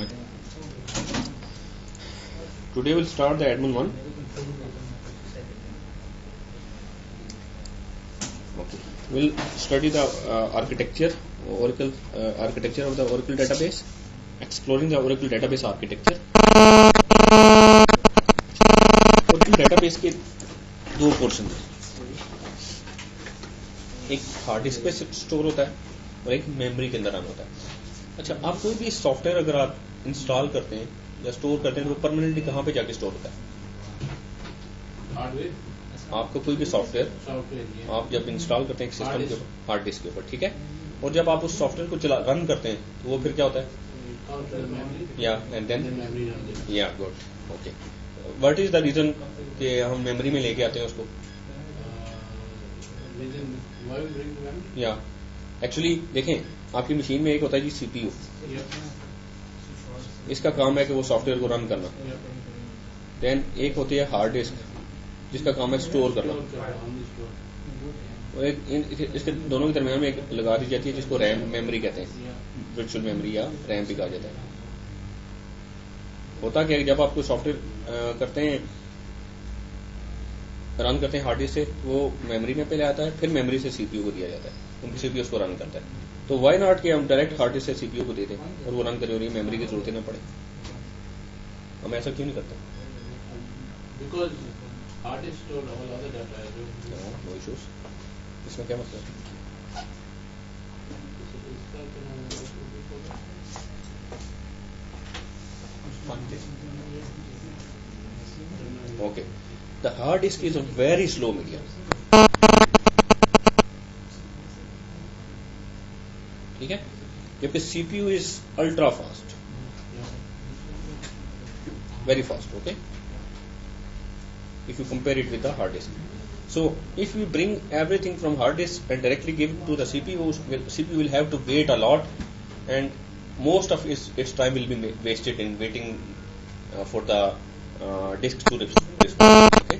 start. Today we'll start the admin one. Okay. We'll study the architecture of the Oracle database, exploring the Oracle database architecture. Oracle database के दो portion हैं, एक hard disk पे store होता है और एक मेमोरी के अंदर रन होता है. अच्छा, आप कोई भी सॉफ्टवेयर अगर आप इंस्टॉल करते हैं या स्टोर करते हैं तो वो परमानेंटली कहाँ पे जाके स्टोर होता है? आपको कोई भी सॉफ्टवेयर आप जब इंस्टॉल करते हैं एक सिस्टम के ऊपर, हार्ड डिस्क के ऊपर, ठीक है, और जब आप उस सॉफ्टवेयर को रन करते हैं तो वो फिर क्या होता है? या एंड देन या good, okay. What is the reason कि हम मेमोरी में लेके आते हैं उसको? या एक्चुअली देखें, आपकी मशीन में एक होता है जी सीपीयू, इसका काम है कि वो सॉफ्टवेयर को रन करना. देन एक होती है हार्ड डिस्क जिसका काम है स्टोर करना, और एक इसके दोनों के दरमियान में एक लगा दी जाती है जिसको रैम मेमोरी कहते हैं, वर्चुअल मेमोरी या रैम भी कहा जाता है. होता क्या है, जब आप कोई सॉफ्टवेयर करते हैं, रन करते हैं हार्ड डिस्क से, वो मेमोरी में पहले आता है, फिर मेमोरी से सीपीयू को दिया जाता है, उनकी सीपीयू उसको रन करता है. तो वाई नॉट कि हम डायरेक्ट हार्ड डिस्क से सीपीयू को दे दें और वो रन करे और ये मेमोरी की जरूरत ही ना पड़े? हम ऐसा क्यों नहीं करते? Because hard disk store all other data. No issues. इसमें क्या मतलब? Okay. The hard disk is a very slow medium. ठीक है, जबकि CPU is ultra fast, very fast. Okay, if you compare it with the hard disk. So if we bring everything from hard disk and directly give it to the CPU will have to wait a lot, and most of its time will be wasted in waiting for the disk to respond. Okay,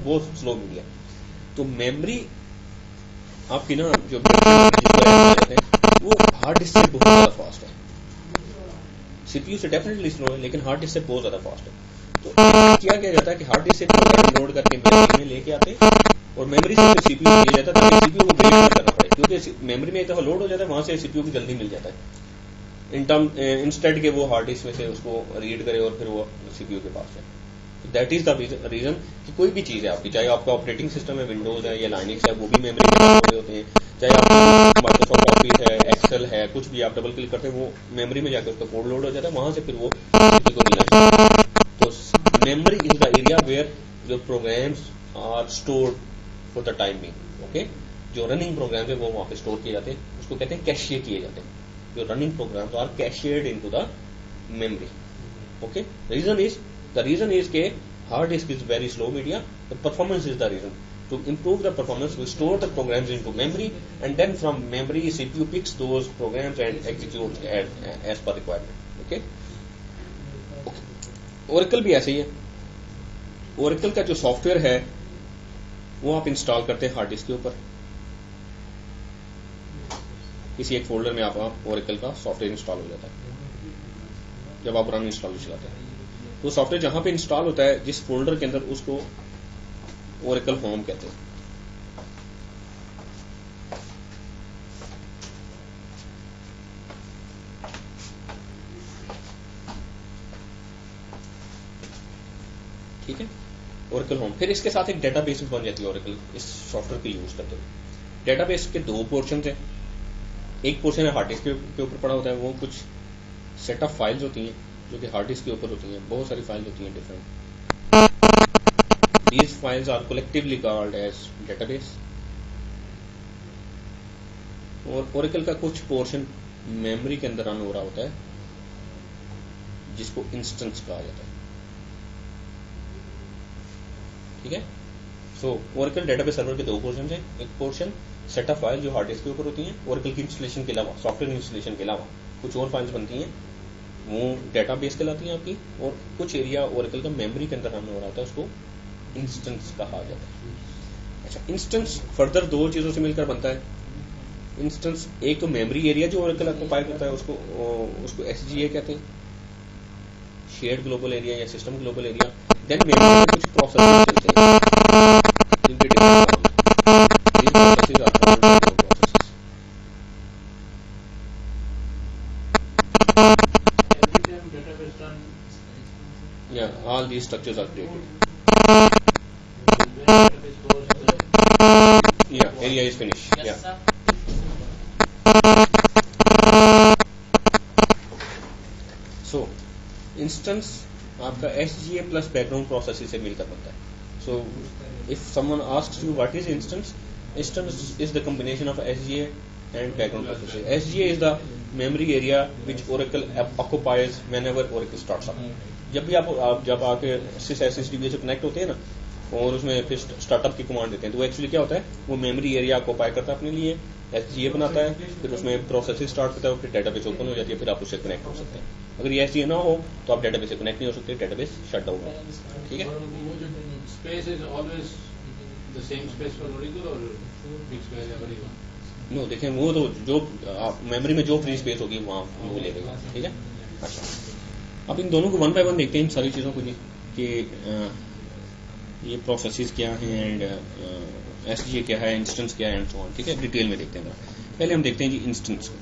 बहुत slow media. तो memory आपकी ना जो वो hard disk से बहुत ज्यादा fast है. सीपीयू से डेफिनेटली स्लो है, लेकिन हार्ड डिस्क से बहुत ज्यादा फास्ट है. तो क्या जाता है कि हार्ड डिस्क से प्रोग्राम लोड करके मेमोरी में लेके आते हैं और मेमोरी से फिर सीपीयू को दिया जाता है, ताकि सीपीयू को वेट ना करना पड़े, क्योंकि मेमोरी में एक दफा लोड हो जाता है, वहां से सीपीयू को जल्दी मिल जाता है, इंस्टेड के वो हार्ड डिस्क में से उसको रीड करे और फिर वो सीपीयू के पास है. दैट इज द रीजन कि कोई भी चीज है आपकी, चाहे आपका ऑपरेटिंग सिस्टम है, विंडोज है या लाइनक्स है, वो भी मेमोरी के पास होते हैं. चाहे आप माइक्रोसॉफ्ट ऑफिस है, एक्सेल है, कुछ भी आप डबल क्लिक करते हैं वो मेमोरी में जाकर उसका कोड लोड हो जाता है, वहां से फिर वो सीपीयू को मिलना चाहिए. तो memory is the area where your programs are stored for the time being. Okay, जो रनिंग प्रोग्राम्स है वो वहां पे स्टोर किए जाते हैं, उसको कहते हैं कैशे किए जाते हैं. जो running programs are cached into the memory. Okay, the reason is के hard disk is very slow media. The performance is the reason. To improve the performance, we store the programs into memory, and then from memory CPU picks those programs and executes as per requirement. Okay. Oracle भी ऐसे ही है. Oracle का जो software है वो आप install करते हैं हार्ड डिस्क के ऊपर. किसी एक फोल्डर में आप Oracle का सॉफ्टवेयर इंस्टॉल हो जाता है जब आप रन इंस्टॉल चलाते हैं. तो सॉफ्टवेयर जहां पे इंस्टॉल होता है जिस फोल्डर के अंदर, उसको Oracle होम कहते हैं. ठीक है, Oracle होम. फिर इसके साथ एक डेटाबेस बन जाती है Oracle इस सॉफ्टवेयर को यूज करते हुए. डेटाबेस के दो पोर्शन है. एक पोर्शन है हार्ड डिस्क के ऊपर पड़ा होता है, वो कुछ सेट ऑफ फाइल्स होती हैं जो कि हार्ड डिस्क के ऊपर होती हैं, बहुत सारी फाइल्स होती हैं different. These files are collectively called as database. और Oracle का कुछ पोर्शन मेमोरी के अंदर रन हो रहा होता है जिसको इंस्टेंस कहा जाता है. ठीक है. सो Oracle डेटाबेस सर्वर के दो पोर्शन हैं. एक पोर्शन सेट ऑफ फाइल जो हार्ड डिस्क के ऊपर होती हैं, Oracle की इंस्टॉलेशन के अलावा, सॉफ्टवेयर इंस्टॉलेशन के अलावा कुछ और फाइल्स बनती हैं, वो डेटाबेस कहलाती है आपकी. और कुछ एरिया Oracle का मेमोरी के अंदर रन हो रहा होता है, उसको इंस्टेंस कहा जाता है. अच्छा, इंस्टेंस फर्दर दो चीजों से मिलकर बनता है. इंस्टेंस एक तो मेमोरी एरिया जो ओरेकल ऑक्यूपाई करता है उसको एसजीए कहते हैं, शेयर्ड ग्लोबल एरिया या system global area. Then memory में कुछ प्रोसेसेस चलते हैं जिनके different processes are called processes. Every time database run, या all these structures are created. when database goes the या एरिया इज फिनिश। या सो इंस्टेंस आपका एसजीए प्लस बैकग्राउंड प्रोसेस से मिलकर बनता है। So if someone asks you what is instance, instance is the combination of SGA and background process. SGA is the memory area which Oracle occupies whenever Oracle starts up. जब भी आप जब आके SysSDB से कनेक्ट होते हैं ना और उसमें फिर स्टार्टअप की कमांड देते हैं, तो एक्चुअली क्या होता है, वो मेमोरी एरिया ऑक्यूपाई करता है अपने लिए, एसजीए बनाता है, फिर उसमें प्रोसेसिंग स्टार्ट करता है, फिर डेटाबेस ओपन हो जाती है, फिर आप उससे कनेक्ट हो सकते हैं। अगर ये एसजीए ना हो तो आप डेटाबेस से कनेक्ट नहीं हो सकते, डेटाबेस शट डाउन होगा। ठीक है। वो जो space is always the same space for Oracle or fixed wherever you want. No देखें, वो तो जो मेमोरी में जो फ्री स्पेस होगी वहाँ वो ले लेगा। ठीक है। अच्छा, अब इन दोनों को वन बाय वन देखते हैं, इन सारी चीज़ों को जी कि ये प्रोसेसेस क्या हैं एंड एसजीए क्या है, इंस्टेंस क्या है एंड सो ऑन। ठीक है, डिटेल में देखते हैं। पहले हम देखते हैं जी इंस्टेंस को।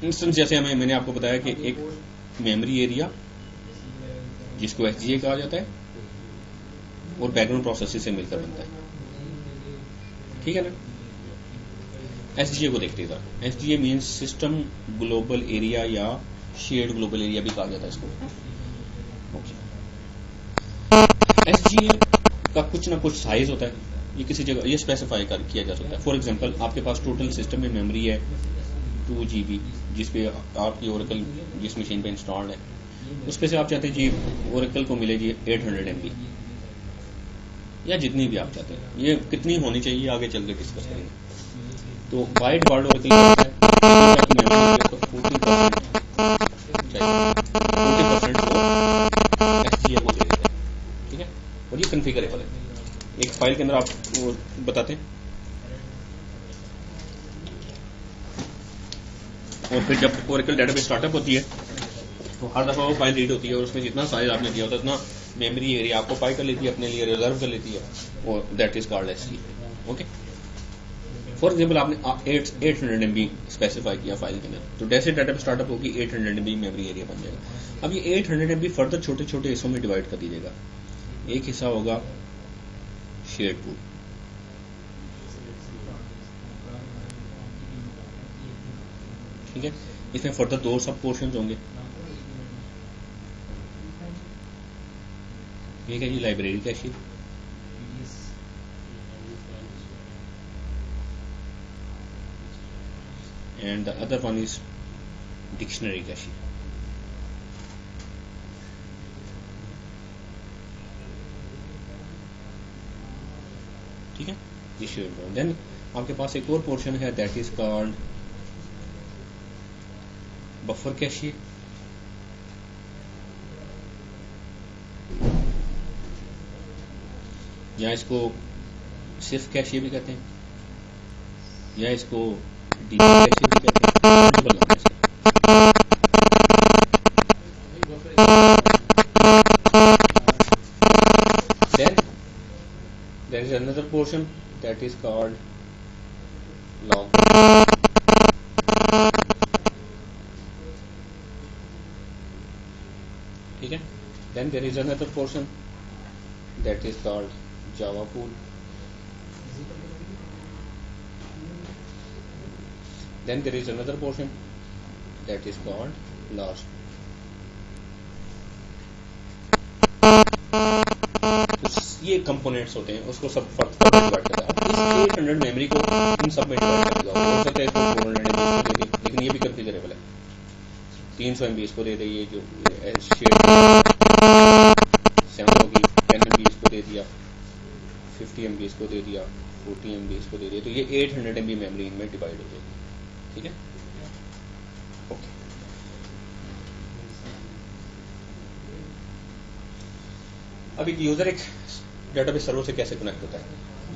इंस्टेंस जैसे मैंने आपको बताया कि एक मेमोरी एरिया जिसको एसजीए कहा जाता है और बैकग्राउंड प्रोसेसेस से मिलकर बनता है। ठीक है ना। एसजीए को देखते हैं। एसजीए मीन्स सिस्टम ग्लोबल एरिया या शेयर्ड ग्लोबल एरिया भी कहा जाता है इसको। एसजीए का कुछ ना कुछ साइज होता है, ये किसी जगह ये स्पेसिफाई किया जा सकता है। फॉर एग्जांपल, आपके पास टोटल सिस्टम में मेमोरी है 2 GB, जिसपे आपकी ओरेकल जिस मशीन पे इंस्टॉल्ड है उस पे से आप चाहते हैं जी ओरेकल को मिले जी 800 MB या जितनी भी आप चाहते हैं। ये कितनी होनी चाहिए आगे चल के डिस्कस करेंगे। तो बाय डिफॉल्ट ओरेकल क्या है, आपकी मेमोरी को 40% चाहिए, 40% को एसजीए को दे देते हैं। ठीक है, और ये कॉन्फ़िगरेबल है। एक फाइल के अंदर आप वो बताते हैं और फिर जब ओरेकल डेटाबेस स्टार्टअप होती है तो हर दफा वो फाइल रीड होती है और उसमें जितना साइज आपने दिया होता है उतना मेमोरी एरिया आपको पाई कर लेती है, अपने लिए रिजर्व कर लेती है, और that is called SGA. Okay. For example, आपने 800 MB स्पेसिफाई किया फाइल के अंदर, तो जैसे डेटाबेस स्टार्टअप होगी 800 MB मेमोरी एरिया बन जाएगा। अब ये 800 MB फर्दर छोटे छोटे हिस्सों में डिवाइड कर दीजिएगा। एक हिस्सा होगा शेयर्ड पूल, ठीक है, इसमें फर्दर 2 सब पोर्शन होंगे। एक है जी library Keshi, and the other one is dictionary cache. ठीक है, ये शेयर्ड वन। देन आपके पास एक और पोर्शन है that is called buffer cache, या इसको सिर्फ कैशे भी कहते हैं, या इसको डीपी कैशे भी कहते हैं। Then there is another portion that is called log. ठीक है। Then there is another portion that is called Java pool. Then there is another portion that is called last. ये कंपोनेंट्स होते हैं, उसको सब फर्क डिवाइड करता है। इस 800 मेमोरी को इन सब में डिवाइड कर दिया। हो सकता है इसको 400 MB इसको दे दे, लेकिन ये भी कॉन्फ़िगरेबल है। 300 MB इसको दे दे, ये जो शेयर 7 होगी, 10 MB इसको दे दिया, 50 MB इसको दे दिया, 40 MB इसको दे दिया, तो ये 800 MB मेमोरी इनमें डिवाइड हो जाएगी। ठीक है, ओके। अब एक यूजर एक डेटाबेस सर्वर से कैसे कनेक्ट होता है,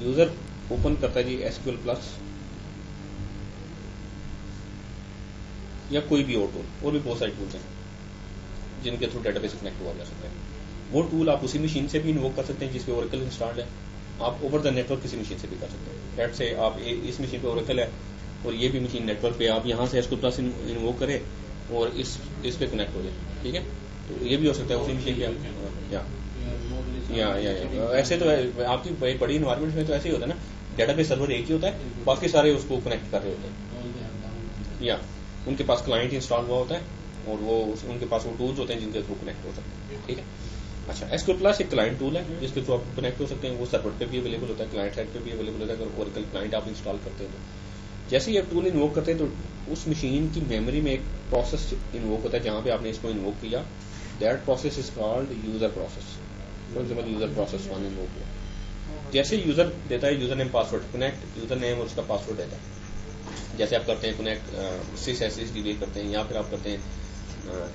यूजर ओपन करता है जी एसक्यूएल प्लस या कोई भी और टूल, और भी बहुत सारे टूल्स हैं जिनके थ्रू डेटाबेस कनेक्ट हुआ जा सकता है। वो टूल आप उसी मशीन से भी इन्वोक कर सकते हैं जिस पे ओरेकल इंस्टॉल्ड है, आप ओवर द नेटवर्क किसी मशीन से भी कर सकते हैं। लेट्स से आप इस मशीन पे ओरेकल है और ये भी मशीन नेटवर्क पे, आप यहाँ से एसक्यूएल प्लस इन्वोक करें और इस पे कनेक्ट हो जाए, ठीक है। तो ये भी हो सकता है उसी मशीन पे आप या ऐसे तो आपकी बड़ी इन्वायरमेंट में तो ऐसे ही होता है ना, डेटाबेस सर्वर एक ही होता है, बाकी सारे उसको कनेक्ट कर रहे होते हैं, या उनके पास क्लाइंट इंस्टॉल हुआ होता है और वो उनके पास वो टूल्स होते हैं जिनके थ्रू कनेक्ट हो सकते हैं, ठीक है। अच्छा, एसक्यूएल प्लस एक क्लाइंट टूल है जिसके थ्रू आप कनेक्ट हो सकते हैं, वो सर्वर पे भी अवेलेबल होता है, क्लाइंट साइड पे भी अवेलेबल होता है। अगर ओरेकल क्लाइंट आप इंस्टॉल करते हैं तो जैसे ही आप टूल इन्वोक करते हैं तो उस मशीन की मेमोरी में एक प्रोसेस इन्वोक होता है जहां पे आपने इसको इन्वोक किया, that process is called user process. For example user process 1 invoke किया, जैसे यूजर देता है user name password, connect user name और उसका पासवर्ड देता है। जैसे आप करते हैं कनेक्ट SysSD करते हैं या फिर आप करते हैं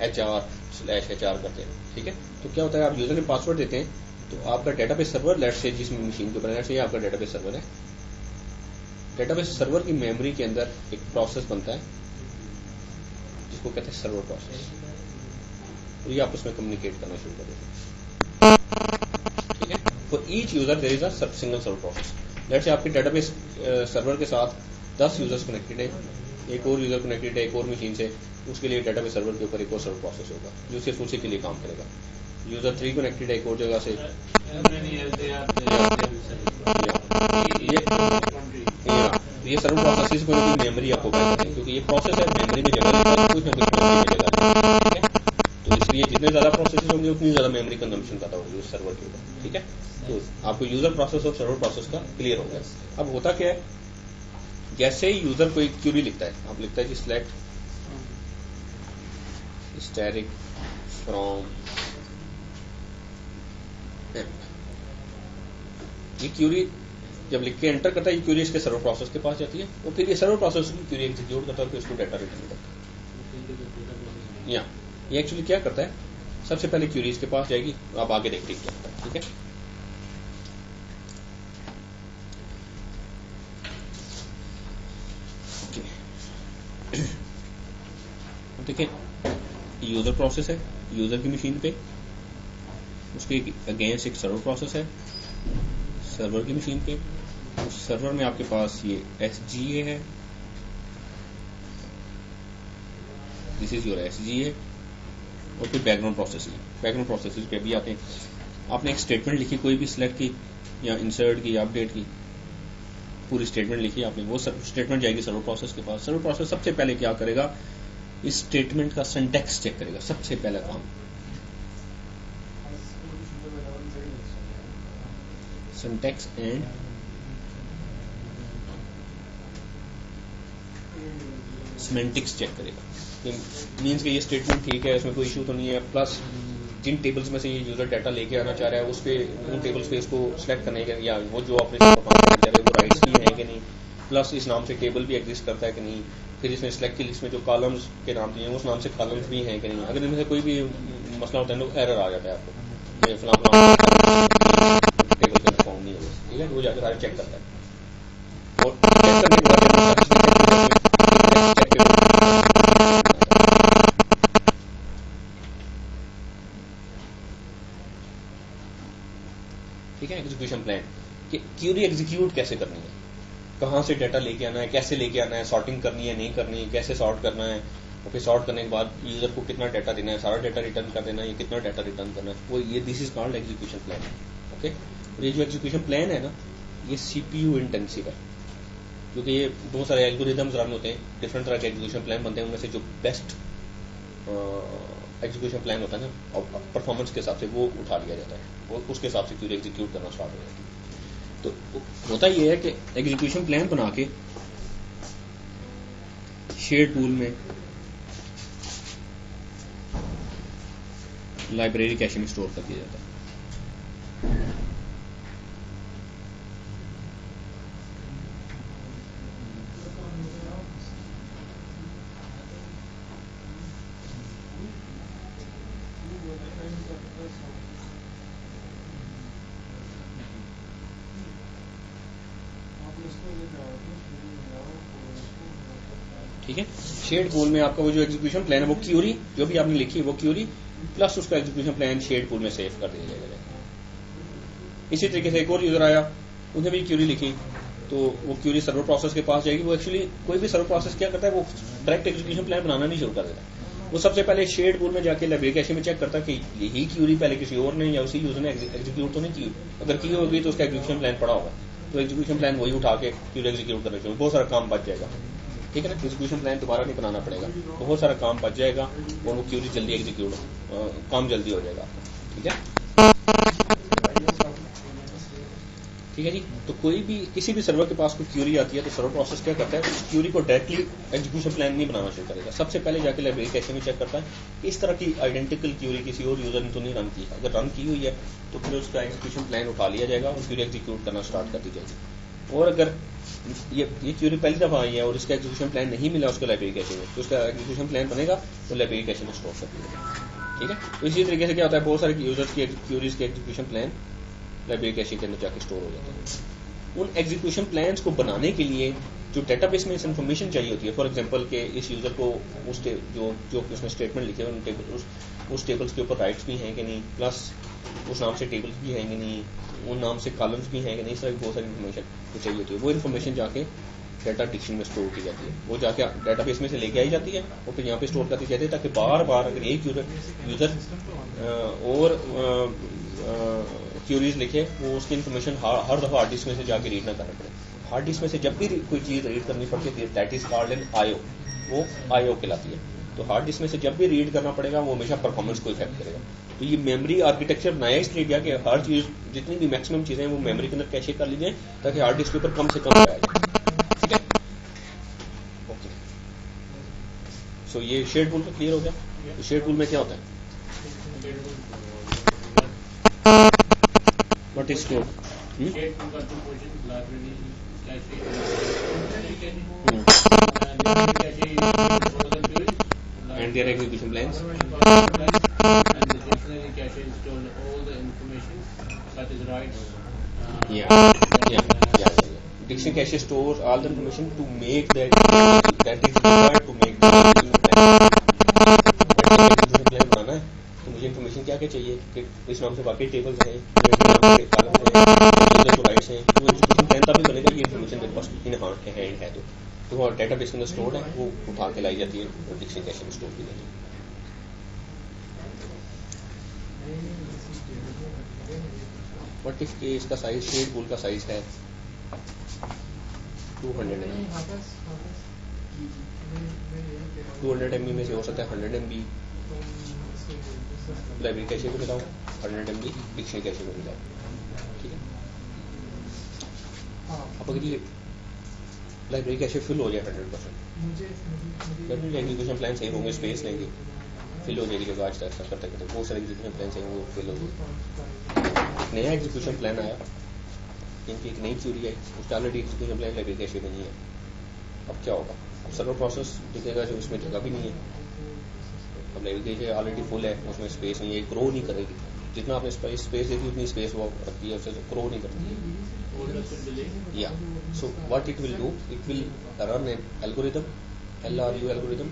HR/HR करते हैं, ठीक है। तो क्या होता है, आप यूजर नेम पासवर्ड देते हैं तो आपका डेटाबेस सर्वर, लेट्स से जिस मशीन के ऊपर लेट्स से आपका डेटाबेस सर्वर है, डेटाबेस सर्वर की मेमोरी के अंदर एक प्रोसेस बनता है जिसको कहते हैं सर्वर प्रोसेस, और ये आपस में कम्युनिकेट करना शुरू कर देते हैं, ठीक है। For each user there is a single server process. Let's say आपके डेटाबेस सर्वर के साथ 10 यूजर्स कनेक्टेड है, एक और यूजर कनेक्टेड है एक और मशीन से, उसके लिए डेटाबेस सर्वर के ऊपर एक और सर्वर प्रोसेस होगा जो सिर्फ उसी के लिए काम करेगा। यूजर 3 कनेक्टेड है एक और जगह से, ये सर्वर प्रोसेस को मेमोरी आपको कहते हैं, क्योंकि ये प्रोसेस है मेमोरी में जगह लेता है, कुछ ना कुछ मेमोरी मिलेगा, ठीक है। तो इसलिए जितने ज्यादा प्रोसेस होंगे उतनी ज्यादा मेमोरी कंजम्पशन ज्यादा होगी उस सर्वर के ऊपर, ठीक है। तो आपको यूजर प्रोसेस और सर्वर प्रोसेस का क्लियर हो गया। अब होता क्या है, जैसे ही यूजर कोई क्यूरी लिखता है, आप लिखता है कि सिलेक्ट स्टैटिक फ्रॉम एम्प, ये क्यूरी जब लिख के एंटर करता है, ये क्यूरी इसके सर्वर प्रोसेस के पास जाती है और फिर ये सर्वर प्रोसेस की क्यूरी एग्जीक्यूट करता है और फिर उसको डाटा रिटर्न करता है। या ये एक्चुअली क्या करता है, सबसे पहले क्यूरी इसके पास जाएगी, आप आगे देखते हैं क्या होता है, ठीक है। देखिए, यूजर प्रोसेस है यूजर की मशीन पे, उसके अगेंस्ट एक सर्वर प्रोसेस है सर्वर की मशीन पे, उस सर्वर में आपके पास ये SGA है, दिस इज योर SGA, और फिर बैकग्राउंड प्रोसेस पे भी आते हैं। आपने एक स्टेटमेंट लिखी कोई भी सिलेक्ट की या इंसर्ट की या अपडेट की, पूरी स्टेटमेंट लिखी आपने, वो स्टेटमेंट जाएगी सर्वर प्रोसेस के पास। सर्वर प्रोसेस सबसे पहले क्या करेगा, इस स्टेटमेंट का सिंटैक्स चेक करेगा, सबसे पहला काम। सिंटैक्स एंड सिमेंटिक्स चेक करेगा, मीन्स कि ये स्टेटमेंट ठीक है, इसमें कोई इशू तो नहीं है, प्लस जिन टेबल्स में से ये यूजर डाटा लेके आना चाह रहा है उस पे उन टेबल्स पे इसको सिलेक्ट करने के, या वो जो ऑपरेशन परफॉर्म करना चाह रहे हैं वो राइट्स भी हैं कि नहीं, प्लस इस नाम से टेबल भी एग्जिस्ट करता है कि नहीं, फिर इसमें सिलेक्ट की लिस्ट में जो कॉलम्स के नाम दिए हैं उस नाम से कॉलम्स भी हैं कि नहीं। अगर इनमें से कोई भी मसला होता है तो एरर आ जाता है आपको, ये फलां टेबल के अंदर फॉर्म नहीं है, ठीक है। वो जाकर सारे चेक करता है और चेक करने के बाद ठीक है। एग्जीक्यूशन प्लान कि क्यूरी एग्जीक्यूट कैसे करनी है, कहाँ से डाटा लेके आना है, कैसे लेके आना है, सॉर्टिंग करनी है नहीं करनी है, कैसे सॉर्ट करना है, और फिर सॉर्ट करने के बाद यूजर को कितना डाटा देना है, सारा डाटा रिटर्न कर देना है, ये कितना डाटा रिटर्न करना है, वो ये this is called execution plan, okay. और ये जो एग्जीक्यूशन प्लान है ना, ये CPU इंटेंसिव है, क्योंकि ये बहुत सारे एल्गोरिदम्स रन होते हैं, डिफरेंट तरह के एग्जीक्यूशन प्लान बनते हैं, उनमें से जो बेस्ट एग्जीक्यूशन प्लान होता है ना, और परफॉर्मेंस के हिसाब से वो उठा लिया जाता है, वो उसके हिसाब से क्यूरी एग्जीक्यूट करना स्टार्ट हो जाती है। तो होता ये है कि एग्जीक्यूशन प्लान बना के शेयर टूल में लाइब्रेरी कैश में स्टोर कर दिया जाता है। ठीक है। शेड पूल में आपका वो जो एग्जीक्यूशन प्लान है वो क्यूरी जो भी आपने लिखी है वो क्यूरी प्लस उसका एग्जीक्यूशन प्लान शेड पूल में सेव कर दिया जाएगा। इसी तरीके से एक और यूजर आया, उन्हें भी क्यूरी लिखी, तो वो क्यूरी सर्वर प्रोसेस के पास जाएगी। वो एक्चुअली कोई भी सर्वर प्रोसेस क्या करता है, वो डायरेक्ट एग्जीक्यूशन प्लान बनाना नहीं शुरू कर देता। वो सबसे पहले शेड पूल में जाके लाइब्रेरी कैशे में चेक करता है कि यही क्यूरी पहले किसी और ने या उसी यूजर ने एग्जीक्यूट तो नहीं की। अगर की होगी तो उसका एग्जीक्यूशन प्लान पड़ा होगा, तो एग्जीक्यूशन प्लान वही उठा के क्यूरी एग्जीक्यूट करना चाहिए। बहुत सारा काम बच जाएगा, ठीक है ना। एग्जीक्यूशन प्लान दोबारा नहीं बनाना पड़ेगा, बहुत सारा काम बच जाएगा और वो क्यूरी जल्दी एग्जीक्यूट काम जल्दी हो जाएगा, ठीक है। ठीक है जी। तो कोई भी किसी भी सर्वर के पास कोई क्यूरी आती है तो सर्वर प्रोसेस क्या करता है, उस क्यूरी को डायरेक्टली एग्जीक्यूशन प्लान नहीं बनाना शुरू करेगा। सबसे पहले जाके लाइब्रेरी कैशे में चेक करता है इस तरह की आइडेंटिकल क्यूरी किसी और यूजर ने तो नहीं रन की है। अगर रन की हुई है तो फिर उसका एग्जीक्यूशन प्लान उठा लिया जाएगा और क्यूरी एग्जीक्यूट करना स्टार्ट कर दी जाएगी। और अगर ये क्यूरी पहली दफा आई है और इसका एग्जीक्यूशन प्लान नहीं मिला उसको लाइब्रेरी कैशे में, तो उसका एग्जीक्यूशन प्लान बनेगा तो लाइब्रेरी कैशे में स्टोर कर दिया जाएगा, ठीक है। तो इसी तरीके से क्या होता है, बहुत सारे यूजर्स की क्यूरीज के एग्जीक्यूशन प्लान लाइब्रेरी कैशे के अंदर जाके स्टोर हो जाता है। उन एग्जीक्यूशन प्लान्स को बनाने के लिए जो डेटाबेस में इन्फॉर्मेशन चाहिए होती है, फॉर एग्जांपल के इस यूजर को उस जो उसने स्टेटमेंट लिखे उस टेबल्स के ऊपर राइट्स भी हैं कि नहीं, प्लस उस नाम से टेबल्स भी हैं कि नहीं, उन नाम से कॉलम्स भी हैं कि नहीं, इस तरह की बहुत सारी इन्फॉर्मेशन चाहिए होती है। वो इन्फॉर्मेशन जाके डाटा डिक्शनरी में स्टोर की जाती है, वो जाके डाटाबेस में से लेके आई जाती है और फिर यहाँ पे स्टोर करती जाती है, ताकि बार बार अगर एक यूजर और क्यूरीज लिखे वो उसकी इन्फॉर्मेशन हर दफा हार्ड डिस्क में से जाके रीड ना करना पड़े। हार्ड डिस्क में से जब भी कोई चीज रीड करनी पड़ती है that is called an IO, वो आईओ कहलाती है। तो हार्ड डिस्क में से जब भी रीड करना पड़ेगा वो हमेशा परफॉर्मेंस को इफेक्ट करेगा। तो ये मेमोरी आर्किटेक्चर बनाया इसलिए गया कि हर चीज जितनी भी मैक्सिमम चीजें वो मेमोरी के अंदर कैशे कर ली जाए ताकि हार्ड डिस्क के ऊपर कम से कम आया जाए, ठीक है। ओके, सो ये शेड पूल का क्लियर हो गया। शेड पूल में क्या होता है, what is stored? Shared pool got two portions, library cache and their execution plans. And the dictionary cache is stored all the information such as rights. Yeah. Dictionary cache stores all the information to make that is required to make the execution plan. execution plan बनाना है तो मुझे information क्या क्या चाहिए कि इस नाम से बाकी टेबल्स हैं, कॉलम्स हैं, राइट्स हैं। तो एग्जीक्यूशन प्लान तभी बनेगा ये इन्फॉर्मेशन मेरे पास इन हैंड है। तो वो डेटाबेस के अंदर स्टोर्ड है, वो उठा के लाई जाती है और डिक्शनरी कैशे में स्टोर की जाती है। व्हाट इफ के इसका साइज शेड पूल का साइज है 200 MB में से हो सकता है 100 MB लाइब्रेरी कैशे में मिलाओ, 100 MB डिक्शनरी कैशे में मिलाओ, ठीक है। अब अगर ये लाइब्रेरी कैशे फिल हो जाए 100%, एग्जीक्यूशन प्लान सही होंगे, स्पेस लेंगे, फिल हो जाएगी। जब आज तक करते करते बहुत सारे एग्जीक्यूशन प्लान सही वो फिल हो जाए। नया एग्जीक्यूशन प्लान आया, इनकी एक नई क्यूरी आई, उसका already execution plan library cache में नहीं है। अब क्या होगा, अब सर्वर प्रोसेस दिखेगा जो उसमें जगह भी नहीं है। अब लाइब्रेरी कैशे ऑलरेडी फुल है, उसमें स्पेस नहीं है, ग्रो नहीं करेगी। जितना आपने स्पेस देती उतनी स्पेस वो रखती है, उससे ग्रो नहीं करती है। या so what it will do, it will run an algorithm, LRU algorithm.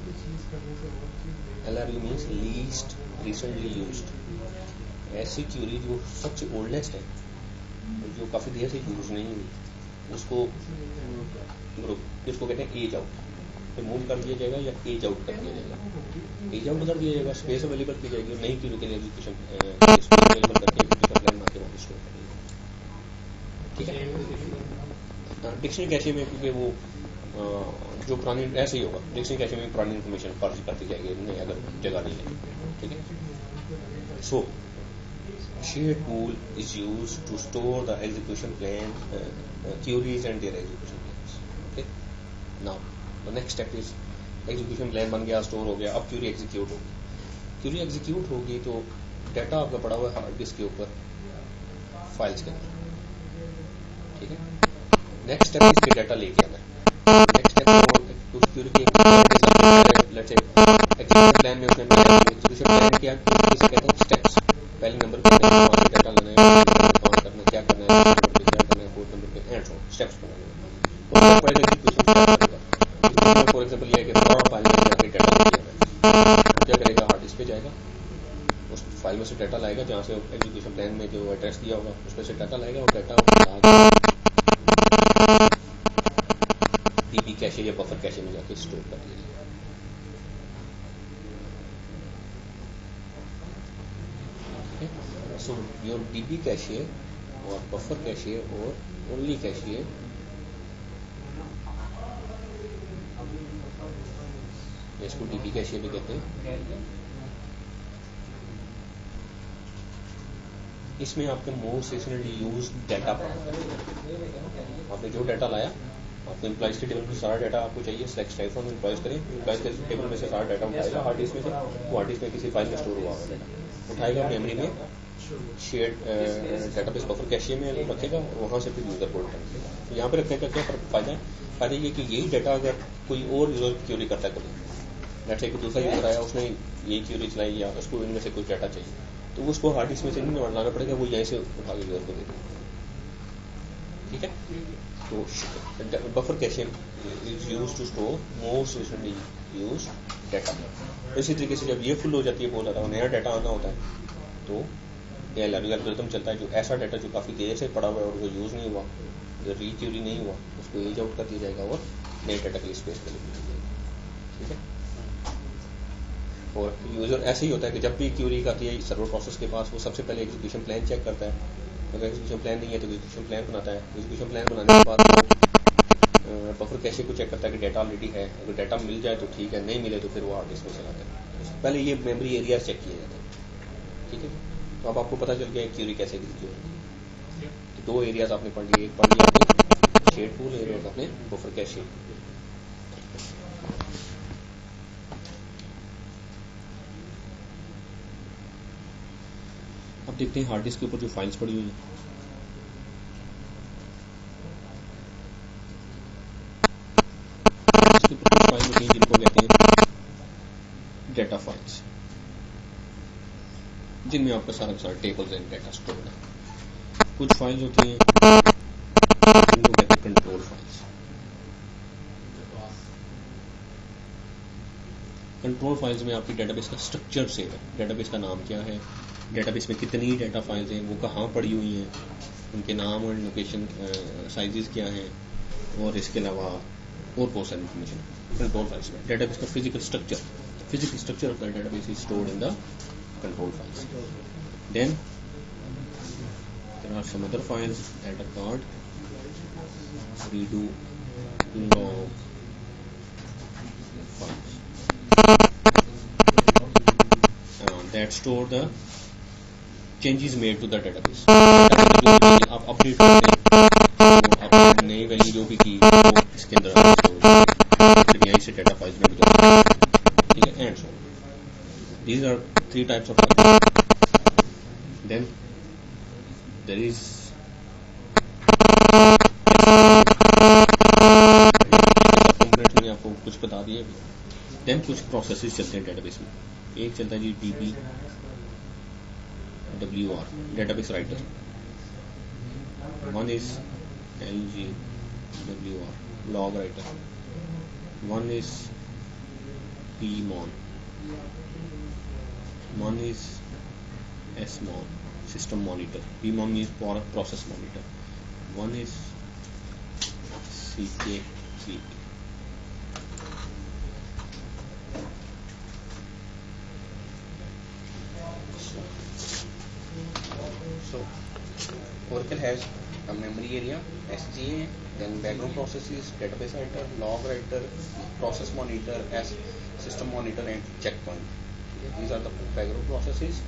LRU means least recently used. ऐसी क्यूरी जो सबसे ओल्डेस्ट है, जो काफी देर से यूज नहीं हुई, उसको कहते हैं एज आउट, रिमूव कर दिया जाएगा या एज आउट कर दिया जाएगा। एज आउट कर दिया जाएगा, स्पेस अवेलेबल की जाएगी और नई क्यूरी के लिए एग्जीक्यूशन अवेलेबल करके एग्जीक्यूशन प्लान बना के वहाँ स्टोर कर देगा, ठीक है। डिक्शनरी कैशे में क्योंकि वो जो पुरानी ऐसे ही होगा, डिक्शनरी कैशे में पुरानी इन्फॉर्मेशन पास करती जाएगी नहीं अगर जगह नहीं है, ठीक है। सो shared pool is used to store the execution plan, queries and their execution plans. Okay. Now the next step is execution plan बन गया, स्टोर हो गया, अब क्यूरी एग्जीक्यूट होगी। क्यूरी एग्जीक्यूट होगी तो डाटा आपका पड़ा हुआ है हार्ड डिस्क के ऊपर फाइल्स के अंदर, ठीक है। नेक्स्ट स्टेप इसके डाटा लेके आना है। नेक्स्ट स्टेप उस क्यूरी की एग्जीक्यूशन प्लान में उसने एग्जीक्यूशन प्लान किया, इसे कहते हैं स्टेप्स। पहले नंबर पे डाटा लेना है, काउंट करना है, क्या करना है, क्या करना है, फोर्थ नंबर पे एंड सो स्टेप्स बनाने हैं। और पहले एग्जीक्यूशन स्टार्ट करेगा। फॉर एग्जांपल ये है कि उस फाइल में से डाटा लाएगा जहाँ से एग्जीक्यूशन प्लान में जो एड्रेस दिया होगा उस पर से डाटा लाएगा और डाटा डीबी कैशे या बफर कैशे में जाके स्टोर कर दिया जाएगा। सो योर डीबी कैशे और बफर कैशे और ओनली कैशे इसको डीबी कैशे भी कहते हैं। इसमें आपके मोस्ट सेशनली यूज डाटा आपने जो डाटा लाया आपको एम्प्लॉइज के टेबल में सारा डाटा आपको चाहिए, सिलेक्ट टाइप फ्रॉम एम्प्लॉइज करें, एम्प्लॉइज के टेबल में से सारा डाटा उठाएगा हार्ड डिस्क में से, वो हार्ड डिस्क में किसी फाइल में स्टोर हुआ होगा डाटा उठाएगा मेमोरी में शेयर्ड डाटाबेस बफर कैशे में रखेगा और वहाँ से फिर यूजर को रिटर्न करेगा। तो यहाँ पे रखने का क्या फायदा है? फायदा ये कि यही डाटा अगर कोई और यूजर क्यूरी करता है कभी, जैसे कि दूसरा यूजर आया उसने यही क्यूरी चलाई या उसको इनमें से कुछ डाटा चाहिए तो उसको हार्ड डिस्क में से नहीं लाना पड़ेगा, वो यहीं से उठा के यूजर को दे देगा। ठीक है, तो buffer cache is use to store most recently use data. इसी तरीके से जब ये फुल हो जाती है बहुत ज़्यादा नया डाटा आना होता है तो ये एल्गोरिथम चलता है जो ऐसा डाटा जो काफ़ी देर से पड़ा हुआ है और वो यूज़ नहीं हुआ, जो रीक्यूरी नहीं हुआ, उसको एज आउट कर दिया जाएगा और नए डाटा के लिए स्पेस पे लिख दिया जाएगा। ठीक है, और यूजर ऐसे ही होता है कि जब भी क्यूरी आती है सर्वर प्रोसेस के पास वो सबसे पहले एग्जीक्यूशन प्लान चेक करता है, अगर एग्जीक्यूशन प्लान नहीं है तो एग्जीक्यूशन प्लान बनाता है, एग्जीक्यूशन प्लान बनाने के बाद बफर कैशे को चेक करता है कि डाटा ऑलरेडी है, अगर डाटा मिल जाए तो ठीक है, नहीं मिले तो फिर वो हार्ड डिस्क में चलाता है। पहले ये मेमोरी एरिया चेक किए जाते हैं। ठीक है, तो अब आपको पता चल गया क्यूरी कैसे एग्जीक्यूट होती है। तो दो एरियाज आपने पढ़ लिए, एक पढ़ लिया आपने शेड पूल एरिया और आपने बफर कैशे। अब देखते हैं हार्ड डिस्क के ऊपर जो फाइल्स पड़ी हुई हैं। इसके ऊपर कुछ फाइल होती हैं जिनको कहते हैं डाटा फाइल्स, जिनमें आपका सारा टेबल्स एंड डाटा स्टोर्ड है। कुछ फाइल्स होती हैं जिनको कहते हैं कंट्रोल फाइल्स। कंट्रोल फाइल्स में आपकी डेटाबेस का स्ट्रक्चर सेव है, डेटाबेस का नाम क्या है, डेटाबेस में कितनी डाटा फाइल्स हैं, वो कहाँ पड़ी हुई हैं, उनके नाम और लोकेशन साइजेस क्या हैं, और इसके अलावा और बहुत सारी इन्फॉर्मेशन कंट्रोल फाइल्स में। डेटाबेस का physical structure of the database is stored in the control files. Then there are some other files that are called redo log files that store the changes made to the database. आप update करते हैं तो आपने नई value जो भी की वो इसके अंदर फिर यहीं से डाटा फाइल्स में भी जाता है। ठीक है, and so these are three types of files. Then there is components मैंने आपको कुछ बता दिए। Then कुछ प्रोसेसेस चलते हैं डेटाबेस में। एक चलता है जी DBWR database writer, one is LGWR log writer, one is PMON, one is SMON system monitor, PMON means process monitor, one is CKCP. So Oracle has a memory area, SGA, then background processes, database writer, log writer, process monitor, as system monitor, and checkpoint. These are the background processes.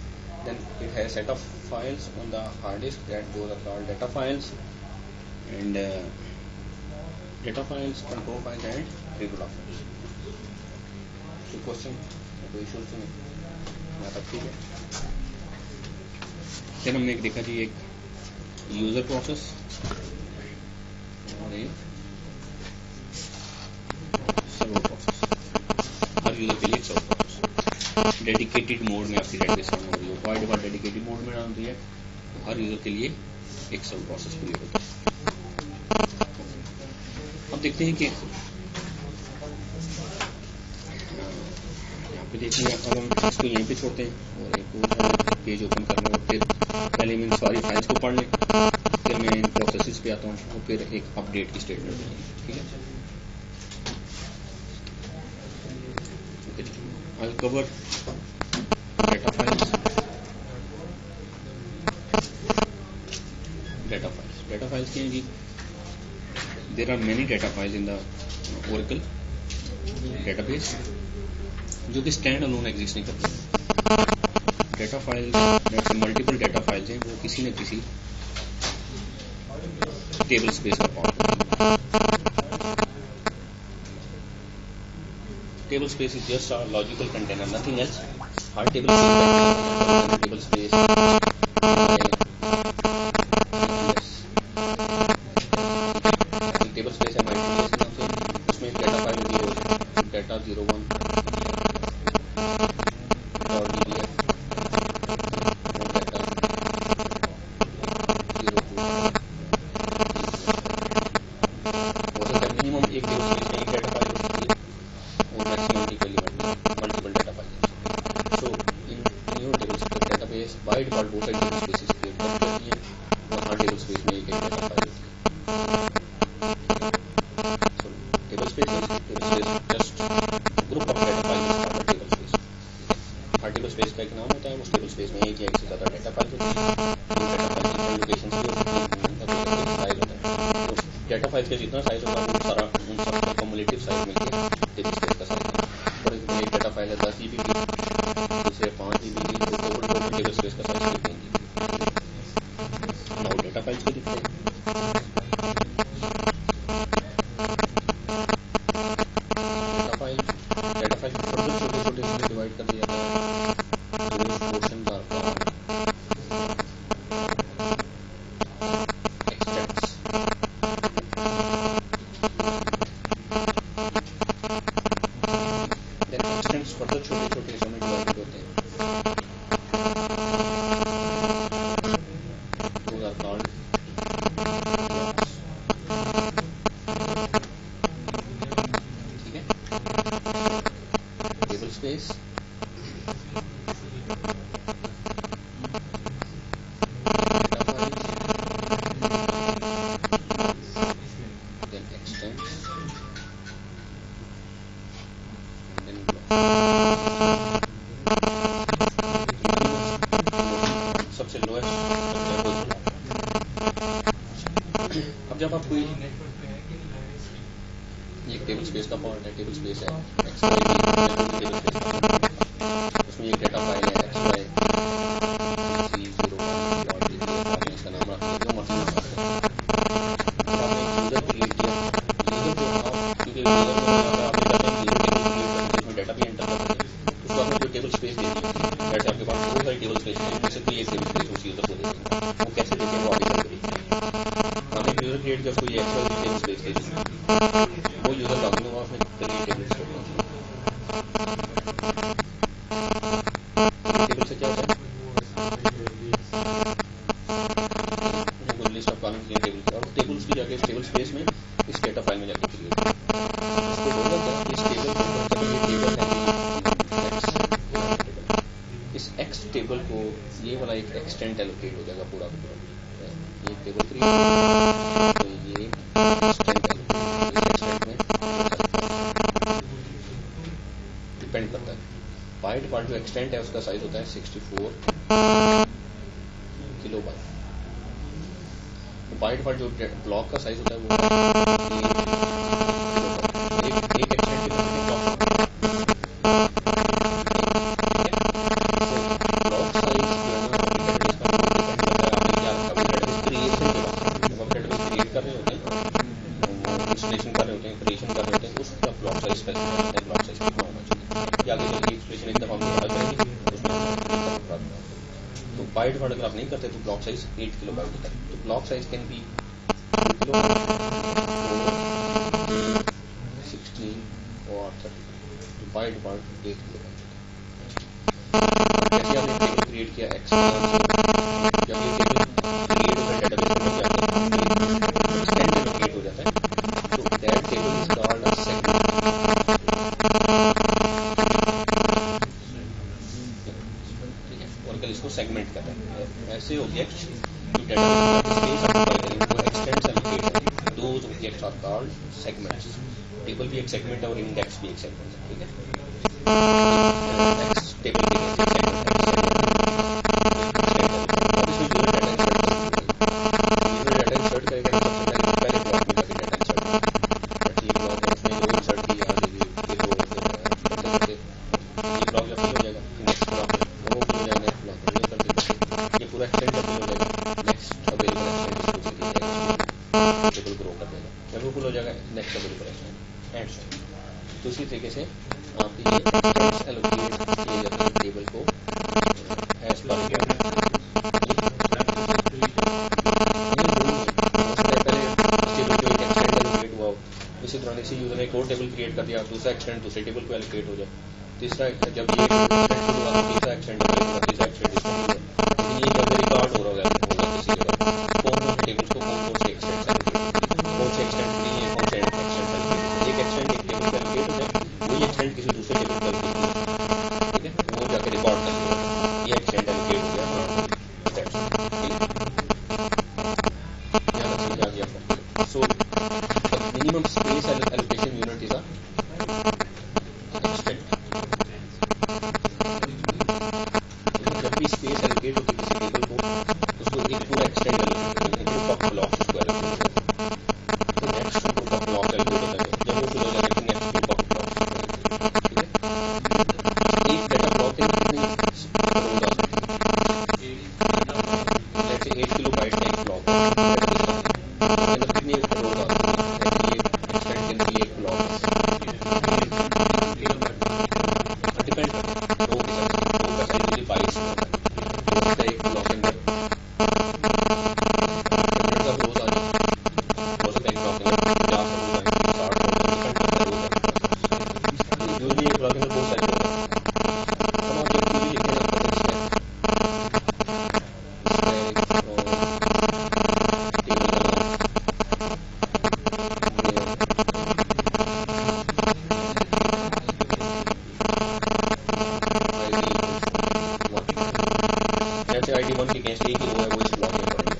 Then it has a set of files on the hard disk that those are called data files, and data files, control files, and regular files. So question, कोई issue नहीं, मतलब ठीक है। फिर हमने एक देखा जी एक यूजर प्रोसेस और एक सर्वर प्रोसेस। हर यूजर के लिए एक सर्वर प्रोसेस डेडिकेटेड मोड में आपकी डेटाबेस रन हो रही है, बाय डिफॉल्ट डेडिकेटेड मोड में रन होती है। हर यूजर के लिए एक सर्वर प्रोसेस क्रिएट होती है। अब देखते हैं कि यहाँ देखिए अब हम इसको यहीं पे छोड़ते हैं और एक और पेज ओपन करना और फिर पहले मैं सारी फाइल्स को पढ़ लें, फिर मैं इन प्रोसेसेस पे आता हूँ और फिर एक अपडेट की स्टेटमेंट देंगे, ठीक है। I will cover data files. Data files क्या है जी? There are many data files in the Oracle database जो कि स्टैंड अलोन एग्जिस्ट नहीं करते। डेटा फाइल्स जैसे मल्टीपल डेटा फाइल्स हैं वो किसी न किसी टेबल स्पेस का पार्ट है। Table space is just a logical container, nothing else. हर टेबल स्पेस टेबल स्पेस है उसमें एक डेटा फाइल होगी रोज डेटा 01 और DBF और डेटा 02 मिनिमम एक टेबल स्पेस में एक डेटा फाइल हो सकती है और maximum equally multiple data file. So in your table database by default बहुत सारी टेबल स्पेसेस क्रिएट कर देती है और हर टेबल स्पेस में एक डेटा फाइल होती है। Table space just group of data files is called table space। Her table space का एक नाम होता है, उस टेबल स्पेस में एक या एक से ज़्यादा डेटा फाइल होती है। डेटा फाइल डिफरेंट लोकेशंस पे होती है, साइज होता है। तो डेटा फाइल्स का जितना साइज होगा वो सारा उन सब का कम्युलेटिव साइज मिलकर टेबल स्पेस का साइज है। फॉर एग्जाम्पल एक डेटा फाइल है 10 GB की, दूसरे 5 GB की, तो टोटल टेबल स्पेस का size 15 GB। Now data files को देखते हैं। डेटा फाइल छोटे छोटे डिवाइड कर दिया जाता है। रोज portion extracts then extends further छोटे छोटे हिस्सों में डिवाइड होते हैं। Those are called ठीक है। Table space data file then extends then सबसे लोएस्ट। अब जब आप कोई एक टेबल स्पेस का पार्ट है, टेबल स्पेस है टेबल स्पेस उसमें एक डेटा फाइल है XY आपने इसका नाम रख दिया, जो मर्जी नाम रख दिया। आपने यूजर क्रिएट किया, यूजर को आप क्योंकि यूजर को आपने करते हैं टेबल क्रिएट करते हैं, डेटा भी एंटर करते हैं, उसको आपने जो टेबल स्पेस दे दी, जैसे आपके पास बहुत सारी टेबल स्पेस है, जैसे कोई एक टेबल स्पेस उस यूजर को दे देंगे, वो कैसे देते हैं वो आगे चल करेंगे। आपने यूजर क्रिएट किया, उसको ये XY टेबल स्पेस दे दी, वो यूजर लॉगिन हुआ, उसने क्रिएट टेबल स्पेस टेबल से क्या होता है लिस्ट ऑफ कॉलम्स की टेबल और टेबल उसकी जाके टेबल स्पेस में इस डेटा फाइल में जाके क्रिएट इसको बोला क्या इस टेबल को ये टेबल है इस एक्स टेबल को ये वाला एक एक्सटेंट एलोकेट हो जाएगा पूरा का पूरा। ये टेबल क्रिएट तो ये एक्सटेंट एलोकेट में डिपेंड करता है। बाय डिफॉल्ट जो एक्सटेंट है उसका साइज होता है 64 किलोबाइट। बाय डिफॉल्ट जो ब्लॉक का साइज होता है वो एक एक्सटेंट के ब्लॉक साइज क्रिएट कर रहे होते हैं, इंस्टॉलेशन कर रहे होते हैं, क्रिएशन कर रहे होते हैं, उसका ब्लॉक साइज स्पेसिफाई करते हैं, ब्लॉक साइज कितना होना चाहिए। या आगे चलिए एक्सप्रेशन एक दफा हम करेंगे तो बाय डिफॉल्ट अगर आप नहीं करते तो ब्लॉक साइज 8 किलोबाइट होता है। तो block size can be 2 kilobyte 16 और 30। तो बाय डिफॉल्ट 8 किलोबाइट जैसे आपने टेबल क्रिएट किया एक्स जब ये टेबल क्रिएट होता है डेटाबेस में जाकर एक्सटेंड एलोकेट हो जाता है तो that table is called a segment. Segment कर रहे हैं। ऐसे ऑब्जेक्ट्स जो डेटा स्पेस ऑक्यूपाई करेंगे वो extends allocate, those objects are called segments. Table भी एक सेगमेंट है और इंडेक्स भी एक सेगमेंट है, ठीक है। इंडेक्स टेबल के नीचे सेगमेंट है, अब इसमें यूनिट डाटा इंसर्ट करेगा। सबसे पहले ब्लॉक में जाके डाटा इंसर्ट करेगा। ये ब्लॉक है, उसमें रो इंसर्ट की, यहाँ ये रो करते ये ब्लॉक जब फिल हो जाएगा नेक्स्ट ब्लॉक में वो फिल हो जाएगा, नेक्स्ट ब्लॉक में ये करते ये पूरा एक्सटेंड जब फिल हो जाएगा नेक्स्ट अवेलेबल एक्सटेंड इसको दे जाएगा, टेबल ग्रो कर देगा। जब वो फुल हो जाएगा next available extend and so. तो इसी तरीके से आप ये एक्सटेंड्स एलोकेट किए जाते हैं टेबल को एज पर इसी तरह इसी यूजर ने एक और टेबल क्रिएट कर दिया, दूसरा एक्सटेंड दूसरे टेबल को एलोकेट हो जाए, तीसरा जब ये एक्सटेंड हुआ तो तीसरा एक्सटेंड होगा, तीसरा एक्सटेंड इसमें होगा। लेकिन ये जब रिकॉर्ड हो रहा होगा किसी जगह कौन कौन से टेबल्स को कौन से एक्सटेंड कौन से एक्सटेंड नहीं है, कौन से एक्सटेंड एक एक्सटेंड एक टेबल पर एलोकेट हो जाए, वही एक्सटेंड किसी दूसरे टेबल पर एलोकेट हो जाए, ठीक है, वो जाके रिकॉर्ड कर लेगा ये एक्सटेंड एलोकेट हो गया। So the minimum space allocation unit is a extent. जब भी स्पेस एलोकेट होती है किसी टेबल को उसको एक पूरा एक्सटेंड एलोकेट करते हैं, ग्रुप ऑफ ब्लॉक्स उसको एलोकेट करते हैं, तो next group of block allocate होता है, जब वो फिल हो जाएगा तो नेक्स्ट ग्रुप ऑफ ब्लॉक, ठीक है। एक डेटा ब्लॉक के कितनी रोज आ सकती है, जैसे 8 किलोबाइट का एक ब्लॉक है, कितनी रोज आ सकती है, एक्सटेंड के लिए एक ब्लॉक डिपेंड करता है रो के साथ, रो का साइज यदि 22 होता है एक ब्लॉक के अंदर 100 रोज आ जाए, हो सकता है एक ब्लॉक के अंदर 50 रोज आए, 60 रोज आए, डिपेंड करता है रोज आपके पास। यूजली एक ब्लॉक के अंदर बहुत सारे रोज आते हैं। अब आप जब क्वेरी लिखते हैं आपको ID1 के अगेंस्ट एक ही रो है वो इस ब्लॉक में पड़ेगा।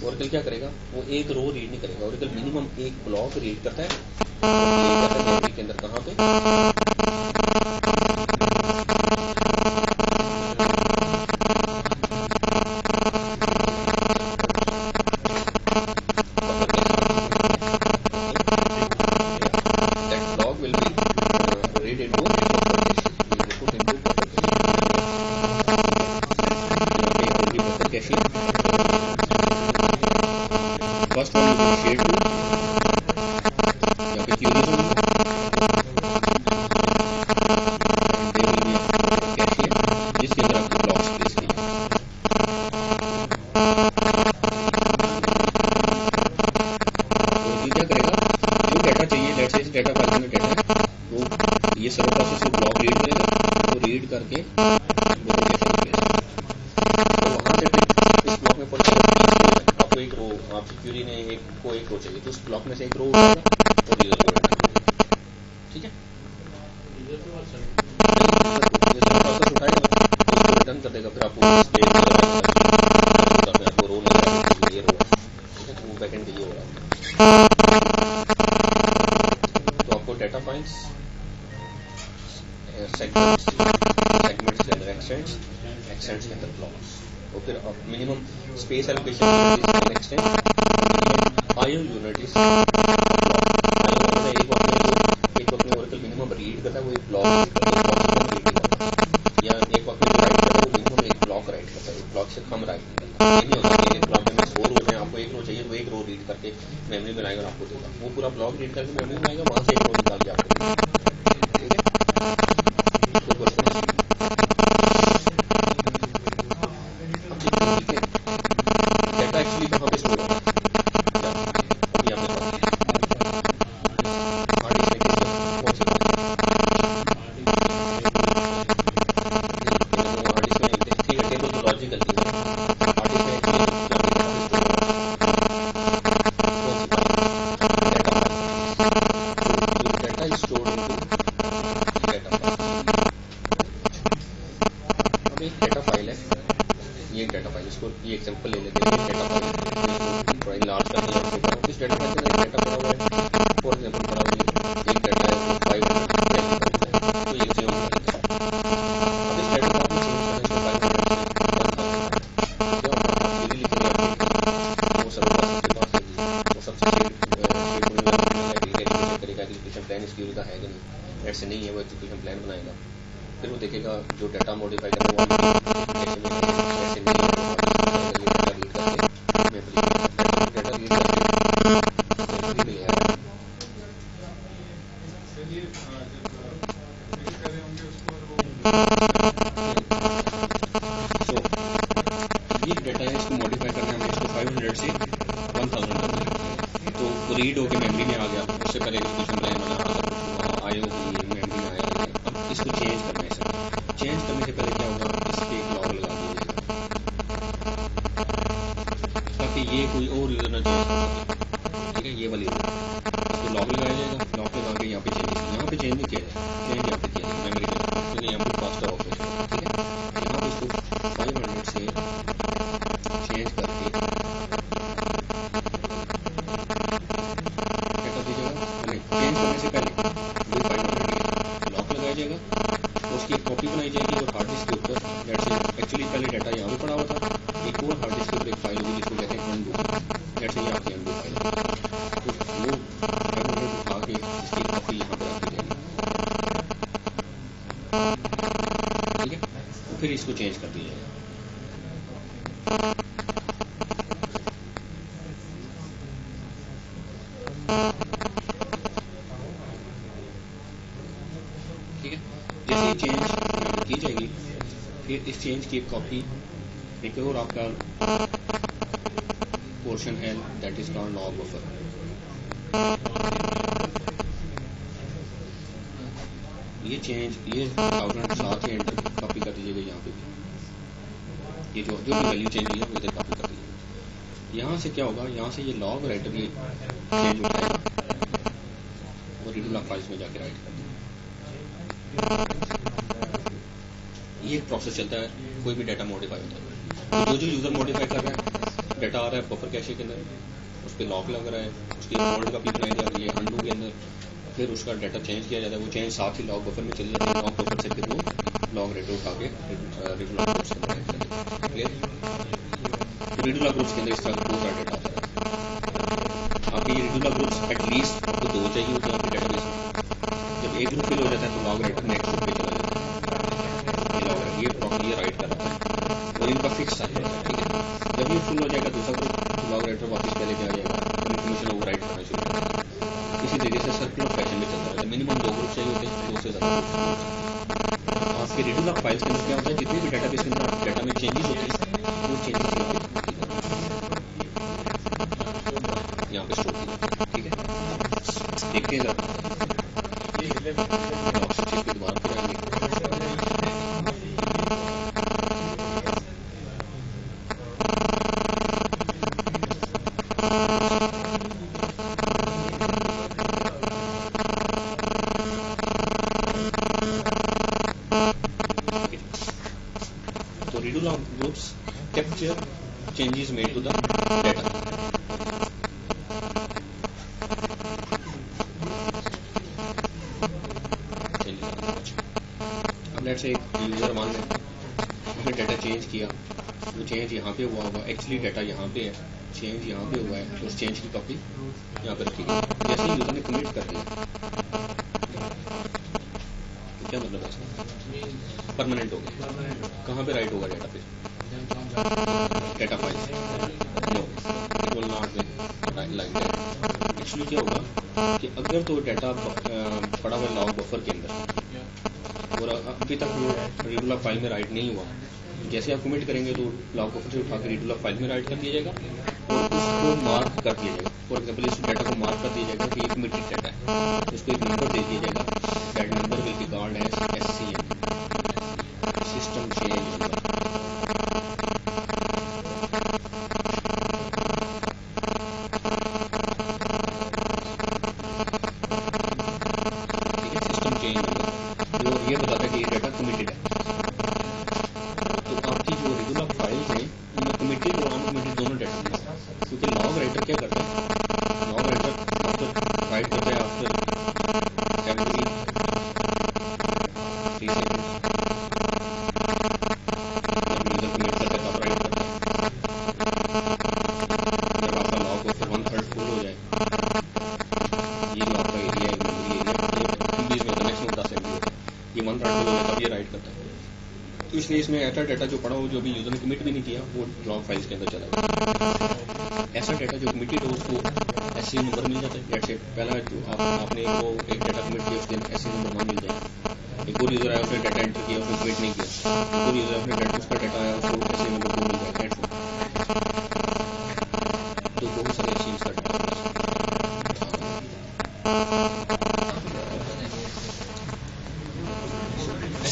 ओरेकल क्या करेगा, वो एक रो रीड नहीं करेगा, ओरेकल मिनिमम एक ब्लॉक रीड करता है, ये कहता है मेमोरी के अंदर कहाँ पे that block will be read into cache. First one you will share to यहाँ पे queries होंगी and there will be a cache जिसके अंदर आपको blocks प्लेस किए। तो ये क्या करेगा, जो डाटा चाहिए लेट्स से इस डाटा फाइल में डाटा है तो ये सर्वर प्रोसेस को ब्लॉक रीड करेगा, तो रीड करके वो कैसे प्लेस तो वहाँ से इस ब्लॉक में आपको एक रो, आपकी क्वेरी ने एक रो चाहिए तो उस ब्लॉक में से एक रो उठाएगा और यूजर को डाटा, ठीक है, प्रोसेस उठाएगा उसको रिटर्न कर देगा, फिर आपको आपको रो नहीं ये रो है, ठीक है, तो वो बैकएंड के लिए हो रहा है। तो आपको डाटा फाइल्स सेगमेंट्स के अंदर एक्सटेंड्स के अंदर ब्लॉक्स, और फिर minimum space allocation extend, minimum IO unit is एक वक्त में ओरेकल मिनिमम रीड करता है वो एक ब्लॉक या एक वक्त में राइट करता है वो मिनिमम एक ब्लॉक राइट करता है, एक ब्लॉक से कम राइट नहीं करता। ये नहीं होता कि एक ब्लॉक में 4 रो है, आपको एक रो चाहिए तो एक रो रीड करके मेमोरी में लाएगा और आपको देगा, वो पूरा ब्लॉक रीड करके मेमोरी में आएगा, वहां से एक रो निकाल के आपको देगा, ठीक है। तो क्वेश्चन डाटा एक्चुअली कहाँ पे स्टोर होगा, अभी आपने हार्ड डिस्क में कौन सी हार्ड डिस्क में ठीक है, टेबल तो लॉजिकल थी, हार्ड डिस्क में data is stored into data file. अब एक डाटा फाइल है इसको ये एग्जांपल ले लेते हैं, डेटा फाइल थोड़ा लार्ज करते हैं। इस डेटा फाइल के अंदर डेटा पड़ा हुआ है, फॉर एग्जांपल पड़ा हुआ है एक डाटा है वो 500 तो ये सेव कर देते हैं। अब इस डाटा को आपने चेंज करना है, इसको 500 वो सब सबसे करेगा कि एजुकेशन प्लान इसकी का है कि नहीं, ऐसे नहीं है, वो एजुकेशन प्लान बनाएगा, फिर वो देखेगा जो डाटा मॉडिफाई करना वो ऐसे नहीं है, डाटा रीड करके डाटा रीड करके ये डाटा है, इसको मॉडिफाई करना है हमें, इसको 500 से 1000 करना है, तो रीड होके मेमोरी में आ गया। उससे पहले एजुकेशन प्लान बना सब कुछ आए होगी मेमोरी में आया, अब इसको चेंज करना है। सर चेंज करने से पहले क्या होगा, इस पर एक लॉग लगा दीजिएगा ताकि ये कोई और यूजर ना चेंज कर सके, ठीक है। ये वाली इसको लॉग लगाया जाएगा, लॉग लगा के यहाँ पे चेंज नहीं किया जाएगा, चेंज यहाँ पे किया जाएगा मेमोरी में, क्योंकि यहाँ पे फास्टर ऑपरेशन, ठीक है। यहाँ पे इसको 500 से चेंज करके चेंज करने से पहले जो 500 लॉक लगाया जाएगा, उसकी एक कॉपी बनाई जाएगी और हार्ड डिस्क के ऊपर एक्चुअली पहले डाटा यहाँ पे पड़ा हुआ था, एक और हार्ड डिस्क के ऊपर एक फाइल होगी जिसको कहते हैं अनडू, जैसे ये आपकी अनडू फाइल, तो वो 500 उठा के इसकी कॉपी यहाँ पर रखी जाएगी, ठीक है। तो फिर इसको चेंज कर दिया जाएगा। ठीक है, जैसे ही चेंज की जाएगी, फिर इस चेंज की एक कॉपी एक और आपका पोर्शन है that is called log buffer. ये चेंज ये 1000 साथ ही एंटर कॉपी कर दीजिएगा, यहाँ पे भी ये जो भी वैल्यू चेंज हुई है वो इधर कॉपी कर दीजिएगा। यहाँ से क्या होगा, यहाँ से ये लॉग राइटर ये चेंज उठाएगा और रीड लॉग फाइल्स में जाके राइट कर देगा। ये एक प्रोसेस चलता है, कोई भी डाटा मॉडिफाई होता है, तो जो यूजर मॉडिफाई कर रहा है, डाटा आ रहा है बफर कैशे के अंदर, उस पर लॉक लग रहा है, उसकी फोल्ड कॉपी बनाई जा रही है अनडू के अंदर, फिर उसका डाटा चेंज किया जाता है, वो चेंज साथ ही लॉग बफर में चली जाती है, लॉग बफर से फिर वो लॉग रेडो उठा के रीड लॉग ग्रुप्स के अंदर क्लियर। रीड लॉग ग्रुप्स के अंदर इस तरह का पूरा डाटा आता है। आपके ये रीड लॉग ग्रुप्स एटलीस्ट आपको 2 चाहिए होते हैं आपके डेटाबेस में। जब एक ग्रुप फिल हो जाता है तो लॉग रेडो नेक्स्ट ग्रुप पे चला जाता है, ये प्रॉपर्ली राइट कर रहा है और इनका फिक्स साइज है, ठीक है। जब ये फुल हो जाएगा दूसरा ग्रुप लॉग राइटर वापस पहले पे आ जाएगा, इन्फॉर्मेशन ओवर राइट करना शुरू कर देगा। इसी तरीके से सर्कुलर फैशन में चलता रहता है, मिनिमम 2 ग्रुप चाहिए होते हैं, 2 से ज़्यादा ग्रुप चाहिए होते हैं। आपके रीडिंग ऑफ फाइल्स के अंदर क्या होता है, जितने भी डेटाबेस के अंदर डाटा में चेंजेस होते हैं वो चेंजेस यहाँ पे स्टोर किया, ठीक है। देखते हैं दोबारा फिर आएंगे। So redo log groups capture changes made to the data. अब लेट्स से यूजर मान लें उसने डाटा चेंज किया, वो चेंज यहाँ पे हुआ होगा, एक्चुअली डाटा यहाँ पे है, चेंज यहाँ पे हुआ है, तो उस चेंज की कॉपी यहाँ पे रखी गई। जैसे ही यूजर ने कमिट कर दिया, तो क्या मतलब है इसका, परमानेंट हो गया। कहाँ पे राइट होगा डाटा पे, data file, no it will not be like that. Actually क्या होगा कि अगर तो डाटा पड़ा हुआ लॉग बफर के अंदर और अभी तक वो रीड लॉग फाइल में राइट नहीं हुआ, जैसे आप कमिट करेंगे तो लॉग बफर से उठा के रीड लॉग फाइल में राइट कर दिया जाएगा और उसको मार्क कर दिया जाएगा। फॉर एग्जाम्पल इस डाटा को मार्क कर दिया जाएगा कि ये कमिटेड डाटा है, इसको एक नंबर दे दिया जाएगा, that number will be called as SCN, system change number. ठीक है, सिस्टम चेंज नंबर जो ये बताता है कि ये डाटा कमिटेड है। तो आपकी जो रेगुलर फाइल्स हैं उनमें ये वन राइट बोलोगे तब ये राइट करता है। तो इसलिए इसमें ऐसा डाटा जो पड़ा हो जो भी यूजर ने कमिट भी नहीं किया वो लॉग फाइल्स के अंदर चला गया। ऐसा डाटा जो कमिटेड हो उसको एससी नंबर मिल जाता है। जैसे पहला जो आपने वो एक डाटा कमिट किया उसके एससी नंबर 1 मिल जाएगा। एक और यूजर आया उसने डाटा एंटर किया उसने कमिट नहीं किया, एक और यूजर अपने डाटा उसका डाटा आया उसको एससी नंबर 2 मिल जाएगा। तो बहुत सारे एससी का डाटा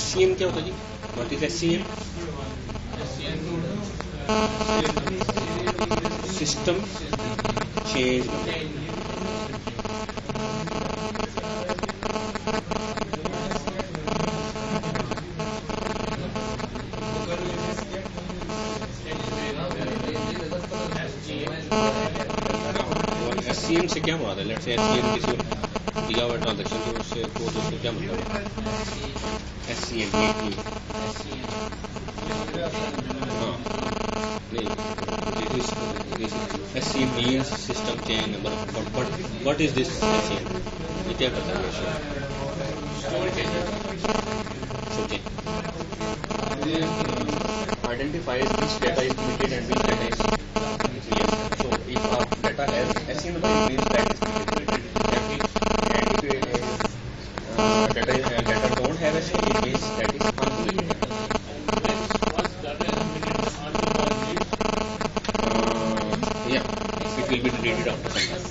SCM क्या होता है जी? What is SCM? System change. SCM से क्या मुराद है? लेट्स से SCM किसी दिया हुआ ट्रांजैक्शन तो उससे तो उसको क्या मतलब है? SCM हाँ नहीं, SCM means system change number, but what is this SCM? ये क्या करता है? सोचें। Identifies which data is committed and which data is yes. So if our data has SCM number, it means that is committed. And if data don't have SCM, it means that is uncommitted. Yeah, it will be deleted after some time.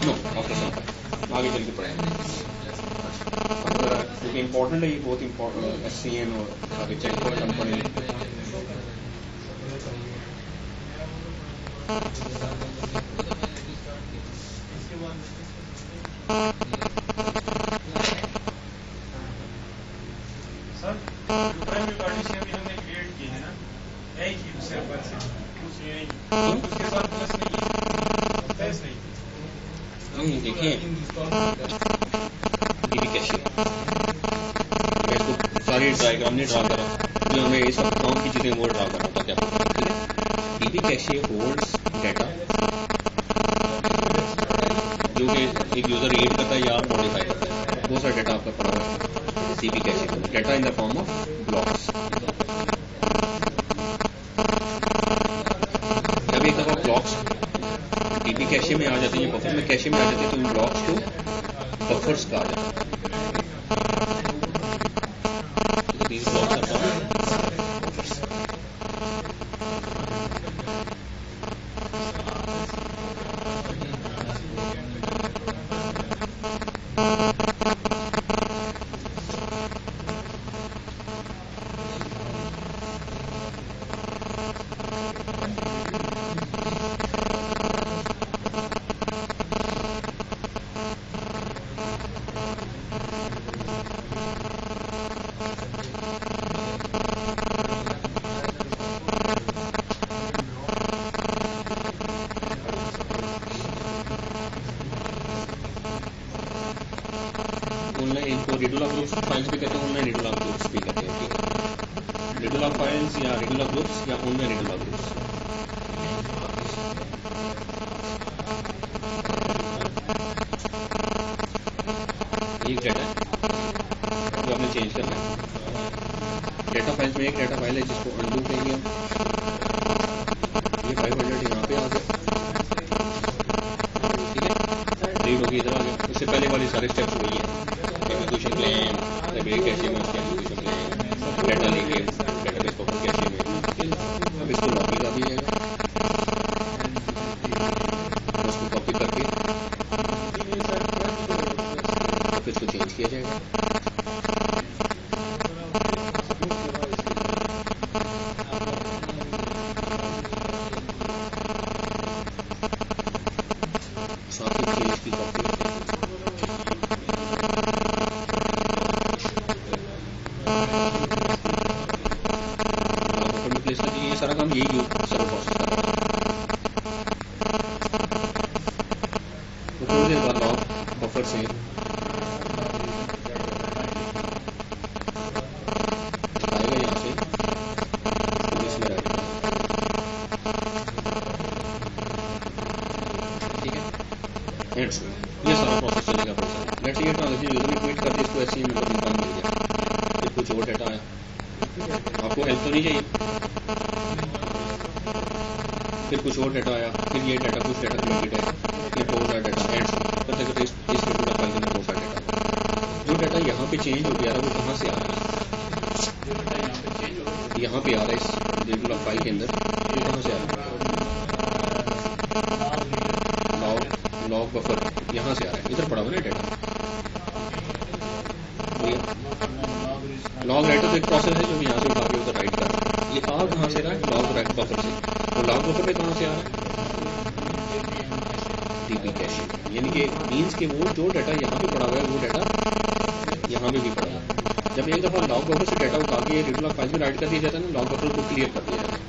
No, after some time. आगे चल के पढ़ेंगे। क्योंकि important है ये, बहुत important SCM और आगे चेक पॉइंट कंपनी। नहीं देखिए डीबी कैशे मैं इसको सारी डायग्राम नहीं ड्रा कर रहा, जो हमें ये सब काम की चीजें वो ड्रा कर रहा था क्या ठीक है। डीबी कैशे होल्ड्स डाटा जो कि एक यूजर रीड करता है या मॉडिफाई करता है, बहुत सारा डाटा आपका पड़ा हुआ है dB cache data in the form of blocks. जब एक दफा ब्लॉक्स डीबी कैशे में आ जाते हैं, बफर में कैशे में आ जाते हैं, तो उन ब्लॉक्स को बफर्स कहा जाता है। These blocks are called buffers. इनको रेगुलर ग्रुप्स फाइल्स भी कहते हैं, ऑनलाइन रेगुलर ग्रुप्स भी कहते हैं। ठीक है, रेगुलर फाइल्स या रेगुलर ग्रुप्स या ऑनलाइन रेगुलर ग्रुप्स। एक डाटा है जो आपने चेंज करना है। डाटा फाइल्स में एक डाटा फाइल है जिसको अनडू कहेंगे हम। ये 500 यहाँ पे आ गया, ठीक है, रीड होगी इधर आ गया। इससे पहले वाली सारे स्टेप्स वही है, एग्जीक्यूशन प्लान, लाइब्रेरी कैशे में उसके एग्जीक्यूशन प्लान, डाटा लेंगे डेटाबेस बफर कैशे में। अब इसको लॉगिंग आ भी जाएगा, उसको कॉपी करके फिर इसको चेंज किया जाएगा। साथ ही इसकी कॉपी सी मेंबर में बंद हो गया, फिर कुछ और डाटा आया, आपको हेल्प तो नहीं चाहिए, फिर कुछ और डाटा आया, फिर ये डाटा कुछ डाटा कनेक्टेड है, फिर बहुत सारा डाटा एंड करते करते इस रेगुलर फाइल के अंदर बहुत सारा डाटा, जो डाटा यहाँ पे चेंज हो गया था वो कहाँ से आ रहा है, यहाँ पे आ रहा है इस रेगुलर फाइल के अंदर, वो कहाँ से आ रहा है, लॉग बफर यहाँ से आ रहा है, इधर पड़ा हुआ ना डाटा। लॉग राइटर तो एक प्रोसेस है जो यहाँ से उठा के उधर राइट कर रहा है, ये आ कहाँ से रहा है, लॉग राइट बफर से, तो लॉग बफर में कहाँ से आ रहा है, डीबी कैशे, यानी कि मीन्स के वो जो डाटा यहाँ पे पड़ा हुआ है वो डाटा यहाँ पे भी पड़ा हुआ है। जब एक दफा लॉग बफर से डाटा उठा के रेगुलर फाइल में राइट कर दिया जाता है ना, लॉग बफर को क्लियर कर दिया जाता है,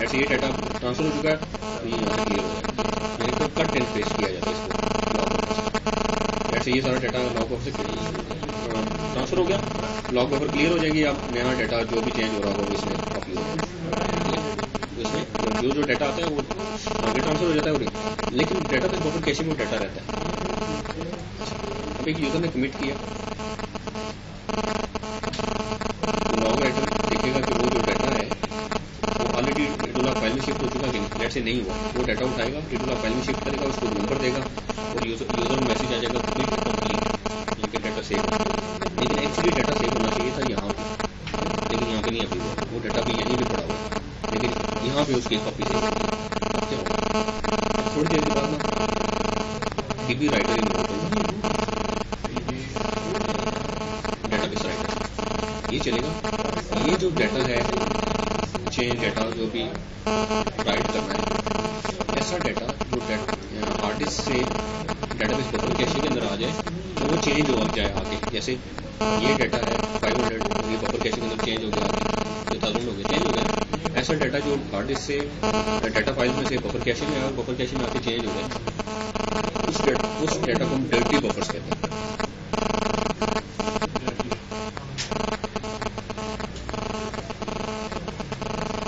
जैसे ये डाटा ट्रांसफर हो चुका है तो ये यहाँ से क्लियर हो जाएगा, यानी कि कट एंड पेस्ट किया जाता है इसको लॉग बफर से, जैसे ये सारा डाटा लॉग बफर से ट्रांसफर हो गया, लॉग बफर क्लियर हो जाएगी, अब नया डाटा जो भी चेंज हो रहा होगा इसमें कॉपी हो जाएगा, तो इसमें जो डाटा आता है वो आगे ट्रांसफर हो जाता है, लेकिन डाटा बेस बफर कैशे में डाटा रहता है। अब एक यूजर ने कमिट किया, तो लॉग राइटर देखेगा कि वो जो डाटा है वो ऑलरेडी रेडुला फाइल में शिफ्ट हो चुका है, लेट से नहीं हुआ, वो डाटा उठाएगा, रेडुला फाइल में शिफ्ट करेगा, उसको नंबर देगा और यूजर में मैसेज आ जाएगा कमिट कंप्लीट, ये डाटा सेव, लेकिन एक्चुअली डाटा सेव होना चाहिए था यहाँ पे, लेकिन यहाँ पे नहीं अभी हुआ, वो डाटा भी यहीं पे पड़ा हुआ है, लेकिन यहाँ पे उसकी कॉपी सेव क्या होगा, थोड़ी देर के बाद ना डीबी राइटर इन्वोक होगा, डेटाबेस राइटर ये चलेगा, ये जो डाटा है चेंज डाटा जो भी राइट करना है, ऐसा डाटा जो हार्ड डिस्क से डेटाबेस बफर कैशे के अंदर आ जाए तो वो चेंज हो जाए आगे, जैसे ये डाटा है 500, ये बफर कैशे के अंदर चेंज हो गया आगे 1000 हो गया, चेंज हो गया, ऐसा डाटा जो हार्ड डिस्क से डाटा फाइल में से बफर कैशे में आया, बफर कैशे में आके चेंज हो गया, उस डाटा को हम डर्टी बफर्स कहते हैं।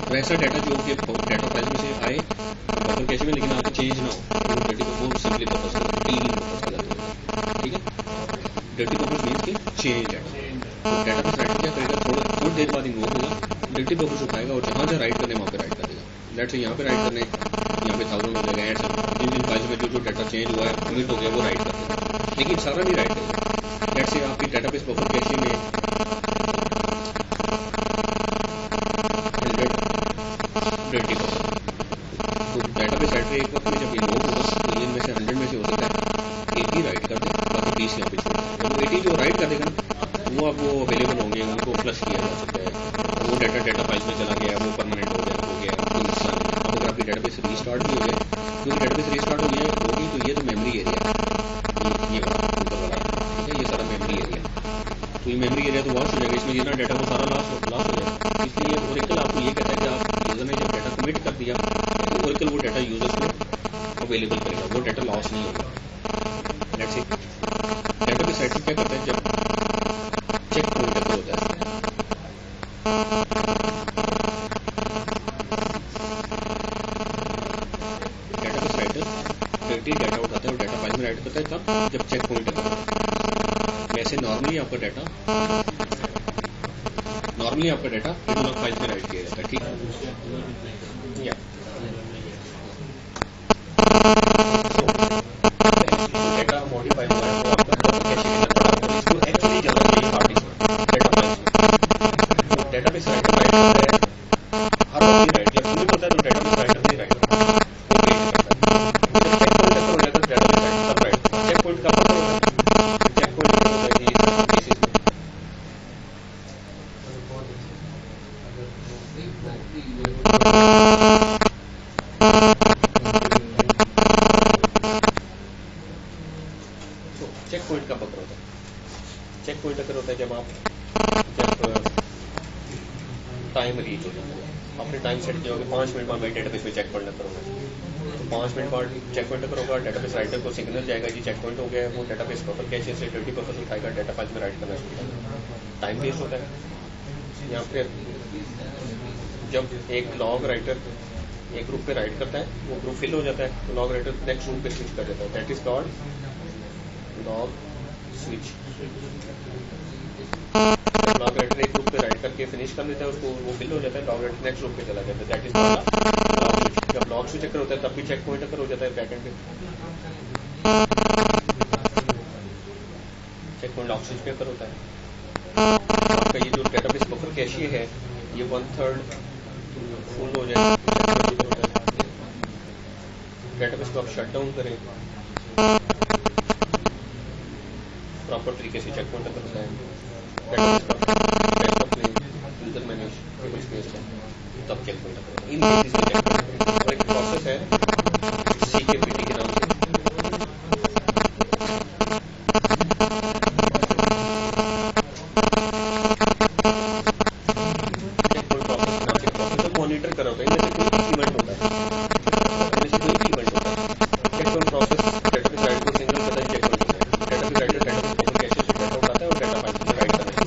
तो ऐसा डाटा जो कि डाटा फाइल में से आए बफर कैशे में लेकिन आगे चेंज ना हो, वो डर्टी बफर सिंपली बफर्स कहते हैं, ठीक है, डर्टी बफर्स मीन्स के चेंज डाटा, तो डेटाबेस राइटर क्या करेगा, थोड़ी देर बाद इन्वोक होगा, डर्टी बफर्स उठाएगा और जहाँ राइट करने वहाँ पे राइट कर देगा, लेट से यहाँ पे राइट करने यहाँ पे 1000 हो जाएगा, एंड जिन फाइल में जो डाटा चेंज हुआ है कमिट हो गया वो राइट कर देगा, लेकिन सारा नहीं राइट करेगा, लेट से आपकी डेटाबेस बफर कैशे में 100 डर्टी बफर, तो डेटाबेस राइटर एक वक्त में जब इन्वोक होगा तो इनमें से 100 में से हो सकता है 80 राइट कर दे, बाकी 20 यहाँ पे छोड़ देगा, जब 80 जो राइट कर देगा ना वो अब वो अवेलेबल होंगे, उनको फ्लश किया जा सकता है, वो डाटा फाइल में चला गया, वो परमानेंट हो गया, कोई नुकसान नहीं। अब अगर आपकी डेटाबेस रीस्टार्ट भी हो जाए, क्योंकि डेटाबेस रीस्टार्ट होगी तो ये तो मेमोरी एरिया, ये वाला ऊपर वाला, ठीक है, ये सारा मेमोरी एरिया, तो ये मेमोरी एरिया तो वॉश हो जाएगा, इसमें जितना डाटा वो सारा लॉस हो जाएगा, इसलिए ओरेकल आपको ये कहता है कि आप यूजर ने जब डाटा कमिट कर दिया तो ओरेकल वो डाटा यूजर्स को अवेलेबल करेगा, वो डाटा लॉस नहीं होगा। लेट्स से डेटाबेस राइटर क्या करता है, जब चेक पॉइंट होता है, डेटाबेस राइटर डर्टी डाटा उठाता है और डाटा फाइल में राइट करता है तब जब चेक पॉइंट होता है, वैसे नॉर्मली आपका डाटा रेगुलर फाइल में राइट किया जाता है, ठीक है, या डाटा मॉडिफाई हुआ है, वो आपका कैशे के अंदर पड़ा है, इसको एक्चुअली जगह चाहिए हार्ड डिस्क में, डाटा फाइल में, डेटाबेस राइटर राइट करता है, हर वक्त राइट, जब शुरू करता है तो डेटाबेस राइटर से राइट करता है, हो जाता है डेटाबेस राइटर सब राइट, चेक पॉइंट का पता होता है, चेक पॉइंट का होता है कि इस केसेस में चेक पॉइंट का बकर होता है, चेक पॉइंट अगर होता है जब टाइम रीच हो जाता है, आपने टाइम सेट किया होगा 5 मिनट बाद मैं डेटाबेस में चेक पॉइंट करूँगा, तो 5 मिनट बाद चेक पॉइंट करूँगा, डेटाबेस राइटर को सिग्नल जाएगा जी चेक पॉइंट हो गया है, वो डेटाबेस बफर कैशे से डर्टी बफर उठाएगा, डाटा फाइल में राइट करना शुरू करेगा, टाइम वेस्ट होता है। यहाँ पे जब एक लॉग राइटर एक ग्रुप पे राइट करता है, वो ग्रुप फिल हो जाता है, तो लॉग राइटर नेक्स्ट ग्रुप पे स्विच कर देता है, that is called log switch log writer एक ग्रुप पे राइट करके फिनिश कर लेता है उसको, वो फिल हो जाता है, लॉग राइटर नेक्स्ट ग्रुप पे चला जाता है, दैट इज लॉग स्विच। जब लॉग स्विच अगर होता है तब भी चेक पॉइंट अगर हो जाता है बैकएंड पे, चेक पॉइंट लॉग स्विच पे अगर होता है। आपका ये जो डेटाबेस बफर कैशे है ये 1/3 फुल हो जाए, डेटाबेस को आप शट डाउन करें प्रॉपर तरीके से, चेक पॉइंट अगर होता है यूजर मैनेज टेबल स्पेस है तब चेक पॉइंट अगर इन केसेस में चेक पॉइंट। और एक प्रोसेस है CKPT के नाम से, मॉनिटर कर रहा होता है, जैसे कोई इवेंट होता है, जैसे कोई भी इवेंट होता है, check point process database write को सिंगल करता है, चेक पॉइंट होता है, database writer database buffer cache से डेटा उठाता है और डेटा फाइल में राइट करता है।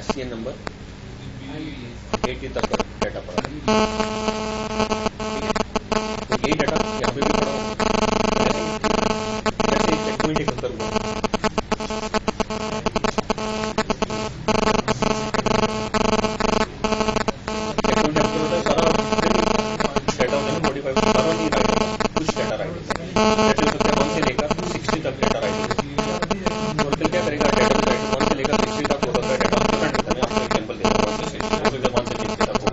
SCN नंबर 80 तक डाटा पड़ा है, तो ये डाटा यहाँ पे भी पड़ा होगा, ऐसे चेक पॉइंट एक करूँगा, चेक पॉइंट होता है सारा डाटा होता है मॉडिफाई सारा नहीं राइट होगा, कुछ डाटा राइट होता है, जैसे हो सकता है 1 से लेकर 60 तक डाटा राइट होगा। और फिर क्या करेगा, डाटा राइट 1 से लेकर 60 तक हो सकता है डाटा डिफरेंट होता है, आपको एग्जाम्पल देता हूँ 1 से 60 हो सकता है 1 से 60 तक हो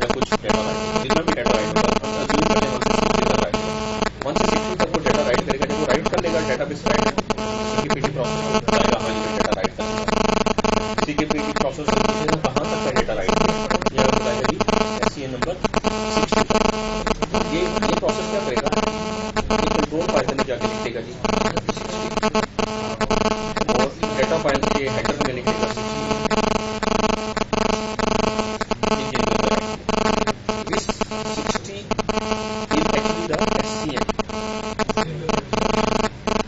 या कुछ डाटा राइट, जितना भी डाटा राइट होगा अज्यूम कर लें 1 से 60 तक राइट होगा, 1 से 60 तक वो डाटा राइट करेगा, जब वो राइट कर लेगा डेटाबेस राइट CKPT प्रोसेस को बताएगा हाँ ये डाटा राइट करेगा, CKPT प्रोसेस को पूछेगा कहाँ तक का डाटा राइट है, यह बताएगा जी SCN नंबर 60 तक। ये प्रोसेस क्या करेगा, ये कंट्रोल फाइल में जाके लिख देगा जी 60 और डाटा फाइल के हेडर में लिख देगा 60। This 60 is actually the SCN।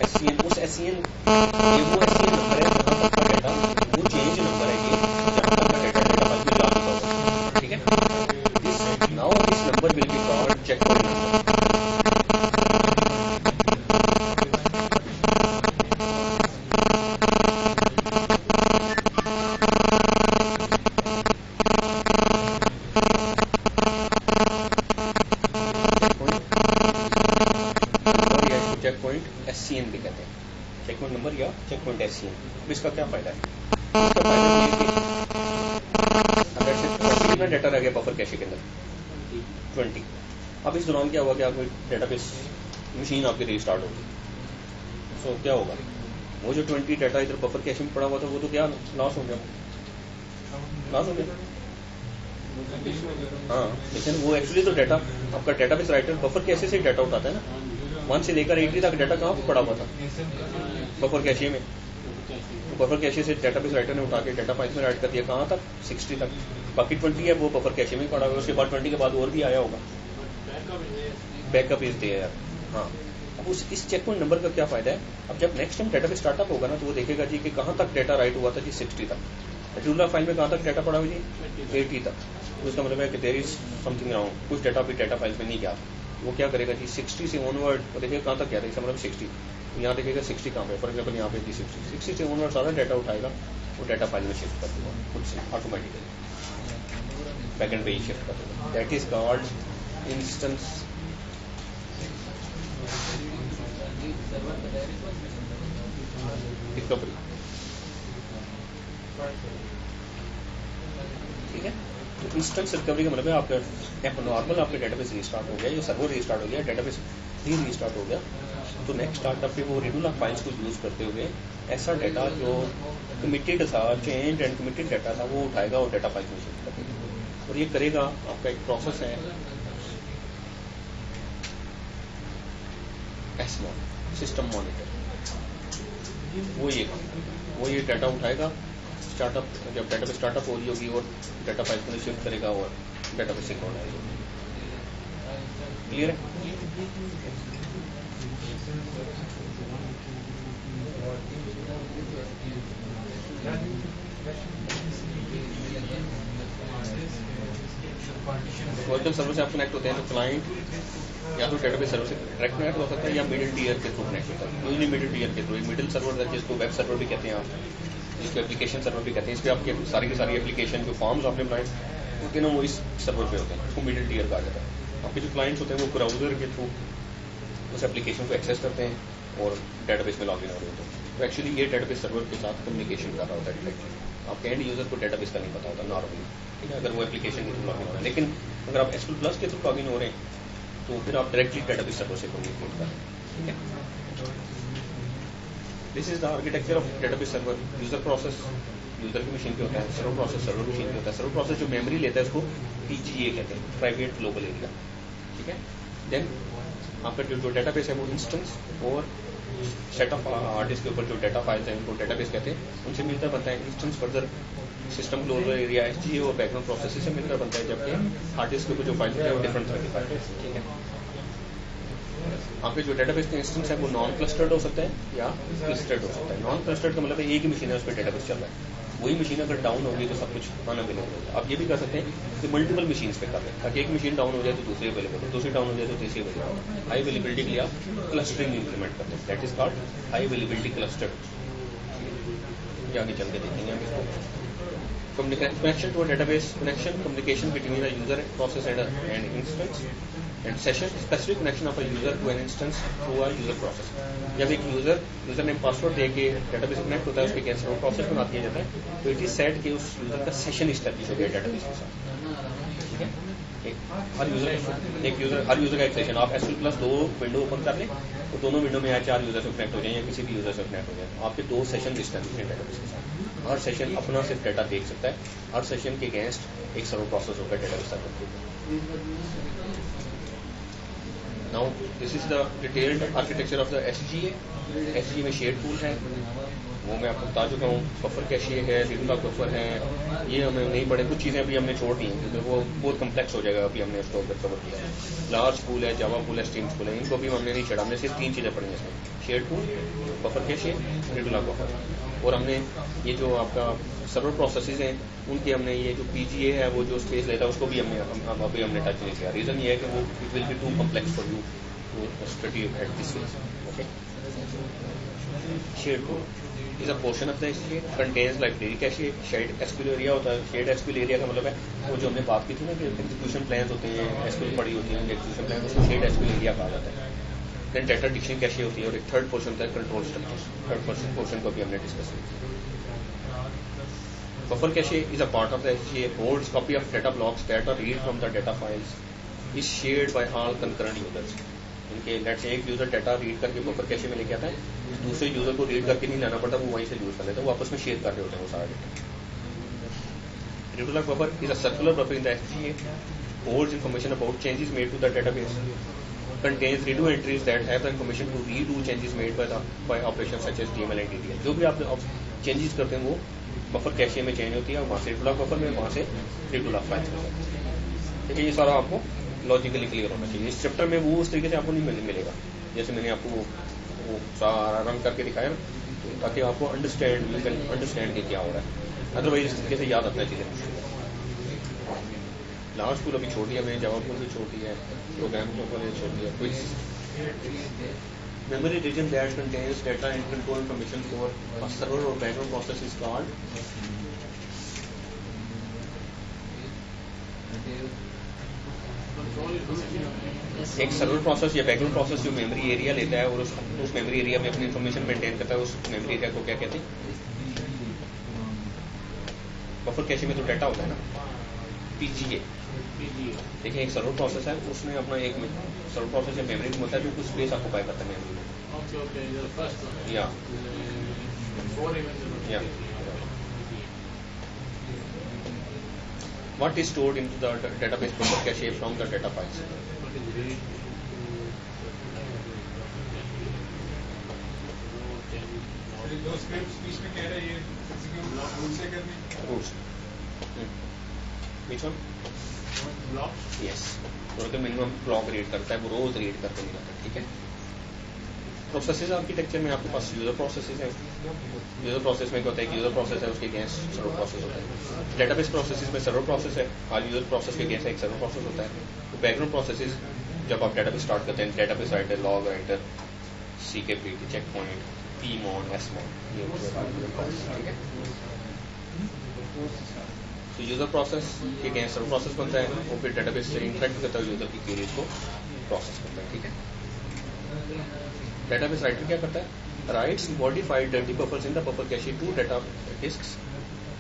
SCN उस SCN ये वो SCN नंबर है जहाँ तक का डाटा, वो चेंज नंबर है ये जहाँ तक का डाटा डाटा फाइल में लागू होगा, ठीक है। Now this number will be called checkpoint number। Check point SCN भी कहते हैं, चेक पॉइंट नंबर या चेक पॉइंट SCN। अब इसका क्या फायदा है, इसका फायदा ये है कि अगर से कितना डाटा रह गया बफर कैशे के अंदर 20, अब इस दौरान क्या हुआ कि आपको डेटाबेस मशीन आपकी रीस्टार्ट होगी, सो क्या होगा, वो जो 20 डाटा इधर बफर कैशे में पड़ा हुआ था वो तो क्या लॉस हो गया, लॉस हो गया। हाँ, लेकिन वो एक्चुअली तो डाटा आपका डेटाबेस राइटर बफर कैशे से डाटा उठाता है ना, 1 से लेकर 80 तक डाटा कहाँ पड़ा हुआ था, बफर कैशे में, तो बफर कैशे से डेटाबेस राइटर ने उठा के डाटा फाइल में राइट कर दिया कहाँ तक 60 तक, बाकी 20 है वो बफर कैशे में पड़ा हुआ है, उसके बाद 20 के बाद और भी आया होगा, बैकअप इज देयर। हाँ, अब उस इस चेक पॉइंट नंबर का क्या फायदा है, अब जब नेक्स्ट टाइम डाटाबेस स्टार्टअप होगा ना तो वो देखेगा जी कि कहाँ तक डाटा राइट हुआ था जी 60 तक, रूलर फाइल में कहाँ तक डाटा पड़ा हुआ जी 80 तक, तो इसका मतलब है कि देयर इज समथिंग रॉन्ग, कुछ डाटा भी डाटा फाइल में नहीं गया, वो क्या करेगा जी 60 से ऑनवर्ड, वो देखिएगा कहाँ तक गया था, इसका मतलब 60, तो यहाँ देखिएगा 60 कहाँ पे, फॉर एग्जाम्पल यहाँ पे जी 60 से ऑनवर्ड सारा डाटा उठाएगा, वो डाटा फाइल में शिफ्ट कर देगा खुद से ऑटोमेटिकली, बैकएंड पे ही शिफ्ट कर देगा, that is called instance recovery, ठीक है। तो इंस्टेंस रिकवरी का मतलब है आपका नॉर्मल आपके डेटाबेस रीस्टार्ट हो गया, ये सर्वर रीस्टार्ट हो गया, डेटाबेस ही रीस्टार्ट हो गया, तो नेक्स्ट स्टार्टअप पे वो रेगुलर फाइल्स को यूज करते हुए ऐसा डाटा जो कमिटेड था, चेंज एंड कमिटेड डाटा था, वो उठाएगा और डाटा फाइल में शिफ्ट कर देगा, और ये करेगा आपका एक प्रोसेस है SMON, सिस्टम मॉनिटर, वो ये वो ये डाटा उठाएगा, स्टार्टअप जब डाटाबेस स्टार्टअप हो रही होगी और डाटा फाइल को शिफ्ट करेगा और डाटाबेस सिंक्रोनाइज होगी। क्लियर है? वर्चुअल सर्वर से आप कनेक्ट होते हैं तो क्लाइंट या तो डेटाबेस सर्वर से डायरेक्ट कनेक्ट हो सकता है या मिडिल टीयर के थ्रू कनेक्ट होता है। यूजली मिडिल टीयर के थ्रू, मिडिल सर्वर जिसको वेब सर्वर भी कहते हैं आप, जिसको एप्लीकेशन सर्वर भी कहते हैं। इस पर आपके सारी की सारी एप्लीकेशन जो फॉर्म्स आपने बनाए होते हैं ना, वो इस सर्वर पे होते हैं, उसको मिडिल टीयर कहा जाता है। आपके जो क्लाइंट्स होते हैं वो ब्राउजर के थ्रू उस एप्लीकेशन को एक्सेस करते हैं और डेटाबेस में लॉगिन हो रहे होते हैं। तो एक्चुअली ये डेटाबेस सर्वर के साथ कम्युनिकेशन कर रहा होता है डायरेक्टली। आपके एंड यूजर को डेटाबेस का नहीं पता होता नॉर्मली, ठीक है, अगर वो एप्लीकेशन के थ्रू लॉगिन हो रहा है। लेकिन अगर आप SQL Plus के थ्रू लॉगिन हो रहे हैं तो फिर आप डायरेक्टली डेटाबेस सर्वर से कम्युनिकेट कर रहे हैं, ठीक है। This is the architecture of database server. User process user की मशीन पे होता है, सर्वर प्रोसेस सर्वर मशीन पे होता है। सर्वर प्रोसेस जो मेमोरी लेता है उसको PGA कहते हैं, प्राइवेट ग्लोबल एरिया, ठीक है। देन आपका जो डेटाबेस है वो इंस्टेंस और सेट ऑफ हार्ड डिस्क के ऊपर जो डाटा फाइल्स हैं उनको डेटाबेस कहते हैं, उनसे मिलकर बनता है instance. Further system global area SGA और बैकग्राउंड प्रोसेस से मिलकर बनता है, जबकि हार्ड डिस्क के ऊपर जो फाइल है वो डिफरेंट तरह की फाइल है, ठीक है। आपके जो डेटाबेस का इंस्टेंस है वो नॉन क्लस्टर्ड हो सकता है या क्लस्टर्ड हो सकता है। नॉन क्लस्टर्ड का मतलब है एक ही मशीन है उस पर डेटाबेस चल रहा है, वही मशीन अगर डाउन होगी तो सब कुछ अनअवेलेबल होगा। आप ये भी कर सकते हैं कि मल्टीपल मशीन पे कर लें, ताकि एक मशीन डाउन हो जाए तो दूसरी अवेलेबल हो, दूसरी डाउन हो जाए तो तीसरी अवेलेबल हो। हाई अवेलेबिलिटी के लिए आप क्लस्टरिंग इंप्लीमेंट करते हैं, that is called high availability cluster. आगे चल के देखेंगे हम इसको। Connection to a database, communication between a user process and an instance, and session, specific connection of a user to an instance through a user process. जब एक user name password दे के database connect होता है, उसके कैसे process बना दिया जाता है, तो इट इज सेट कि उस यूजर का सेशन इस्टेब्लिश हो गया डेटाबेस के साथ, ठीक है। हर यूजर का एक सेशन, आप SQL Plus 2 विंडो ओपन कर लें तो दोनों विंडो में या 4 यूजर से कनेक्ट हो जाए या किसी भी यूजर से कनेक्ट हो जाए, आपके 2 सेशन इस्टेब्लिश हैं डेटाबेस के साथ। हर सेशन अपना सिर्फ डाटा देख सकता है, हर सेशन के अगेंस्ट एक सर्वर प्रोसेस होगा डेटाबेस सर्वर के ऊपर। Now this is the detailed architecture of the SGA। SGA में शेयर टूल है, वो मैं आपको बता चुका हूँ। बफर कैशे है, रीडूलॉग बफर है, ये हमें नहीं पड़े, कुछ चीज़ें अभी हमने छोड़ दी हैं क्योंकि वो बहुत कम्प्लेक्स हो जाएगा, अभी हमने उसको कवर किया है। लार्ज पूल है, जावा पूल है, स्ट्रीम पूल है, इनको भी हमने नहीं चढ़ा, हमने सिर्फ 3 चीज़ें पढ़ी हैं इसमें, shared pool, buffer cache, redo log buffer. और हमने ये जो आपका सर्वर प्रोसेसेस हैं उनके हमने ये जो PGA है वो जो स्पेस लेता है उसको भी हमने अभी हमने टच नहीं किया। रीज़न ये है कि वो it will be too complex for you to study at this phase, okay. Shared pool is a portion of the SGA, contains library cache, shared SQL area होता है। shared SQL area का मतलब है वो जो हमने बात की थी ना कि एग्जीक्यूशन प्लान्स होते हैं, SQL पड़ी होती हैं, एग्जीक्यूशन प्लान, उसको shared SQL area कहा जाता है। देन डाटा डिक्शनरी कैशे होती है और एक थर्ड पोर्शन होता है कंट्रोल स्ट्रक्चर। थर्ड पोर्शन को भी हमने डिस्कस किया। Buffer cache is a part of the SGA, holds copy of data blocks that are read from the data files, is shared by all concurrent users। इनके late से एक user data read करके buffer cache में लेके आता है, दूसरे user को रीड करके नहीं लाना पड़ता, वो वहीं से यूज कर लेता है, वो आपस में शेयर कर रहे होते हैं वो सारा data. Redo log buffer is a circular buffer in the SGA, holds information about changes made to the database, contains redo entries that have the information to redo changes made by operations such as DML and DDL। जो भी आप changes करते हैं वो buffer cache में change होती है, वहाँ से रीडूलॉग बफर में, वहाँ से रीडूलॉग फाइल में, ठीक है। ये सारा आपको लॉजिकली क्लियर होना चाहिए। इस चैप्टर में वो उस तरीके से आपको नहीं मिलेगा जैसे मैंने आपको वो सारा रन करके दिखाया ना, ताकि आपको अंडरस्टैंड यू कैन अंडरस्टैंड कि क्या हो रहा है, अदरवाइज इस तरीके से याद रखना चाहिए। लास्ट स्कूल अभी छोड़ दिया मैंने, जावा स्कूल भी छोड़ दिया है, प्रोग्राम को छोड़ दिया। Quiz memory region that contains data and control information for a server or background process is called एक सर्वर प्रोसेस या बैकग्राउंड प्रोसेस जो मेमोरी एरिया लेता है और उस मेमोरी एरिया में अपनी इंफॉर्मेशन मेंटेन करता है, उस मेमोरी एरिया को क्या कहते हैं? बफर कैशे में तो डाटा होता है ना, PGA। देखिए एक सर्वर प्रोसेस है, उसमें अपना एक सर्वर प्रोसेस या मेमोरी होता है जो कुछ स्पेस ऑक्यूपाई करता है मेमोरी में। या what is stored into the database buffer cache from the data files? बीच में कह रहा है ये रूल से करनी rules which one? Blocks. Yes. तो मिनिमम ब्लॉक रीड करता है, वो रोज रीड करके नहीं जाता, ठीक है। प्रोसेसेस आर्किटेक्चर में आपके पास यूजर प्रोसेसेस हैं। यूजर प्रोसेस में क्या होता है कि यूजर प्रोसेस है, उसके अगेंस्ट सर्वर प्रोसेस होता है। डेटाबेस प्रोसेसेस में सर्वर प्रोसेस है, हर यूजर प्रोसेस के अगेंस्ट एक सर्वर प्रोसेस होता है। तो बैकग्राउंड प्रोसेसेस जब आप डेटाबेस स्टार्ट करते हैं, database writer, log writer, CKPT, check point, PMON, SMON, ये प्रोसेस, ठीक है। तो यूजर प्रोसेस के अगेंस्ट सर्वर प्रोसेस बनता है, वो फिर डेटाबेस से इंटरेक्ट करता है, यूजर की क्वेरीज को प्रोसेस करता है, ठीक है। डेटाबेस राइटर क्या करता है? Writes modified dirty buffers in the buffer cache to data disks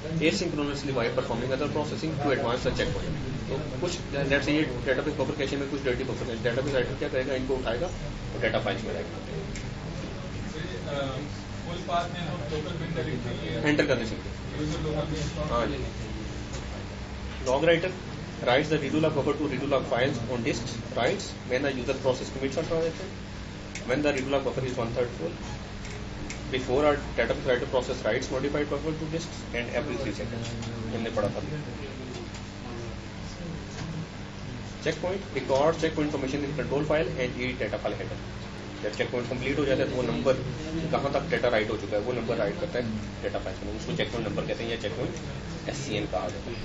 asynchronously while performing other processing to advance the checkpoint. तो कुछ लेट्स से ये डेटाबेस बफर कैशे में कुछ डर्टी बफर है, डेटाबेस राइटर क्या करेगा? इनको उठाएगा और डेटा फाइल्स में लाएगा, फुल पाथ में हम लोकल बिन डायरेक्टरी एंटर करने से। हाँ जी। Log writer writes the redo log buffer to redo log files on disks, writes when the user process commits a transaction, when the redo log buffer is 1/3 full, before our database writer process writes modified buffer to disks, and every 3 seconds. हमने पढ़ा था। checkpoint record checkpoint information in control file and read data file header. जब checkpoint complete हो जाता है तो वो number कहाँ तक डेटा राइट हो चुका है वो नंबर राइट करता है डेटा फाइल में, उसको checkpoint नंबर कहते हैं या checkpoint SCN कहा जाता है।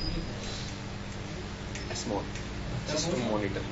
Small system monitor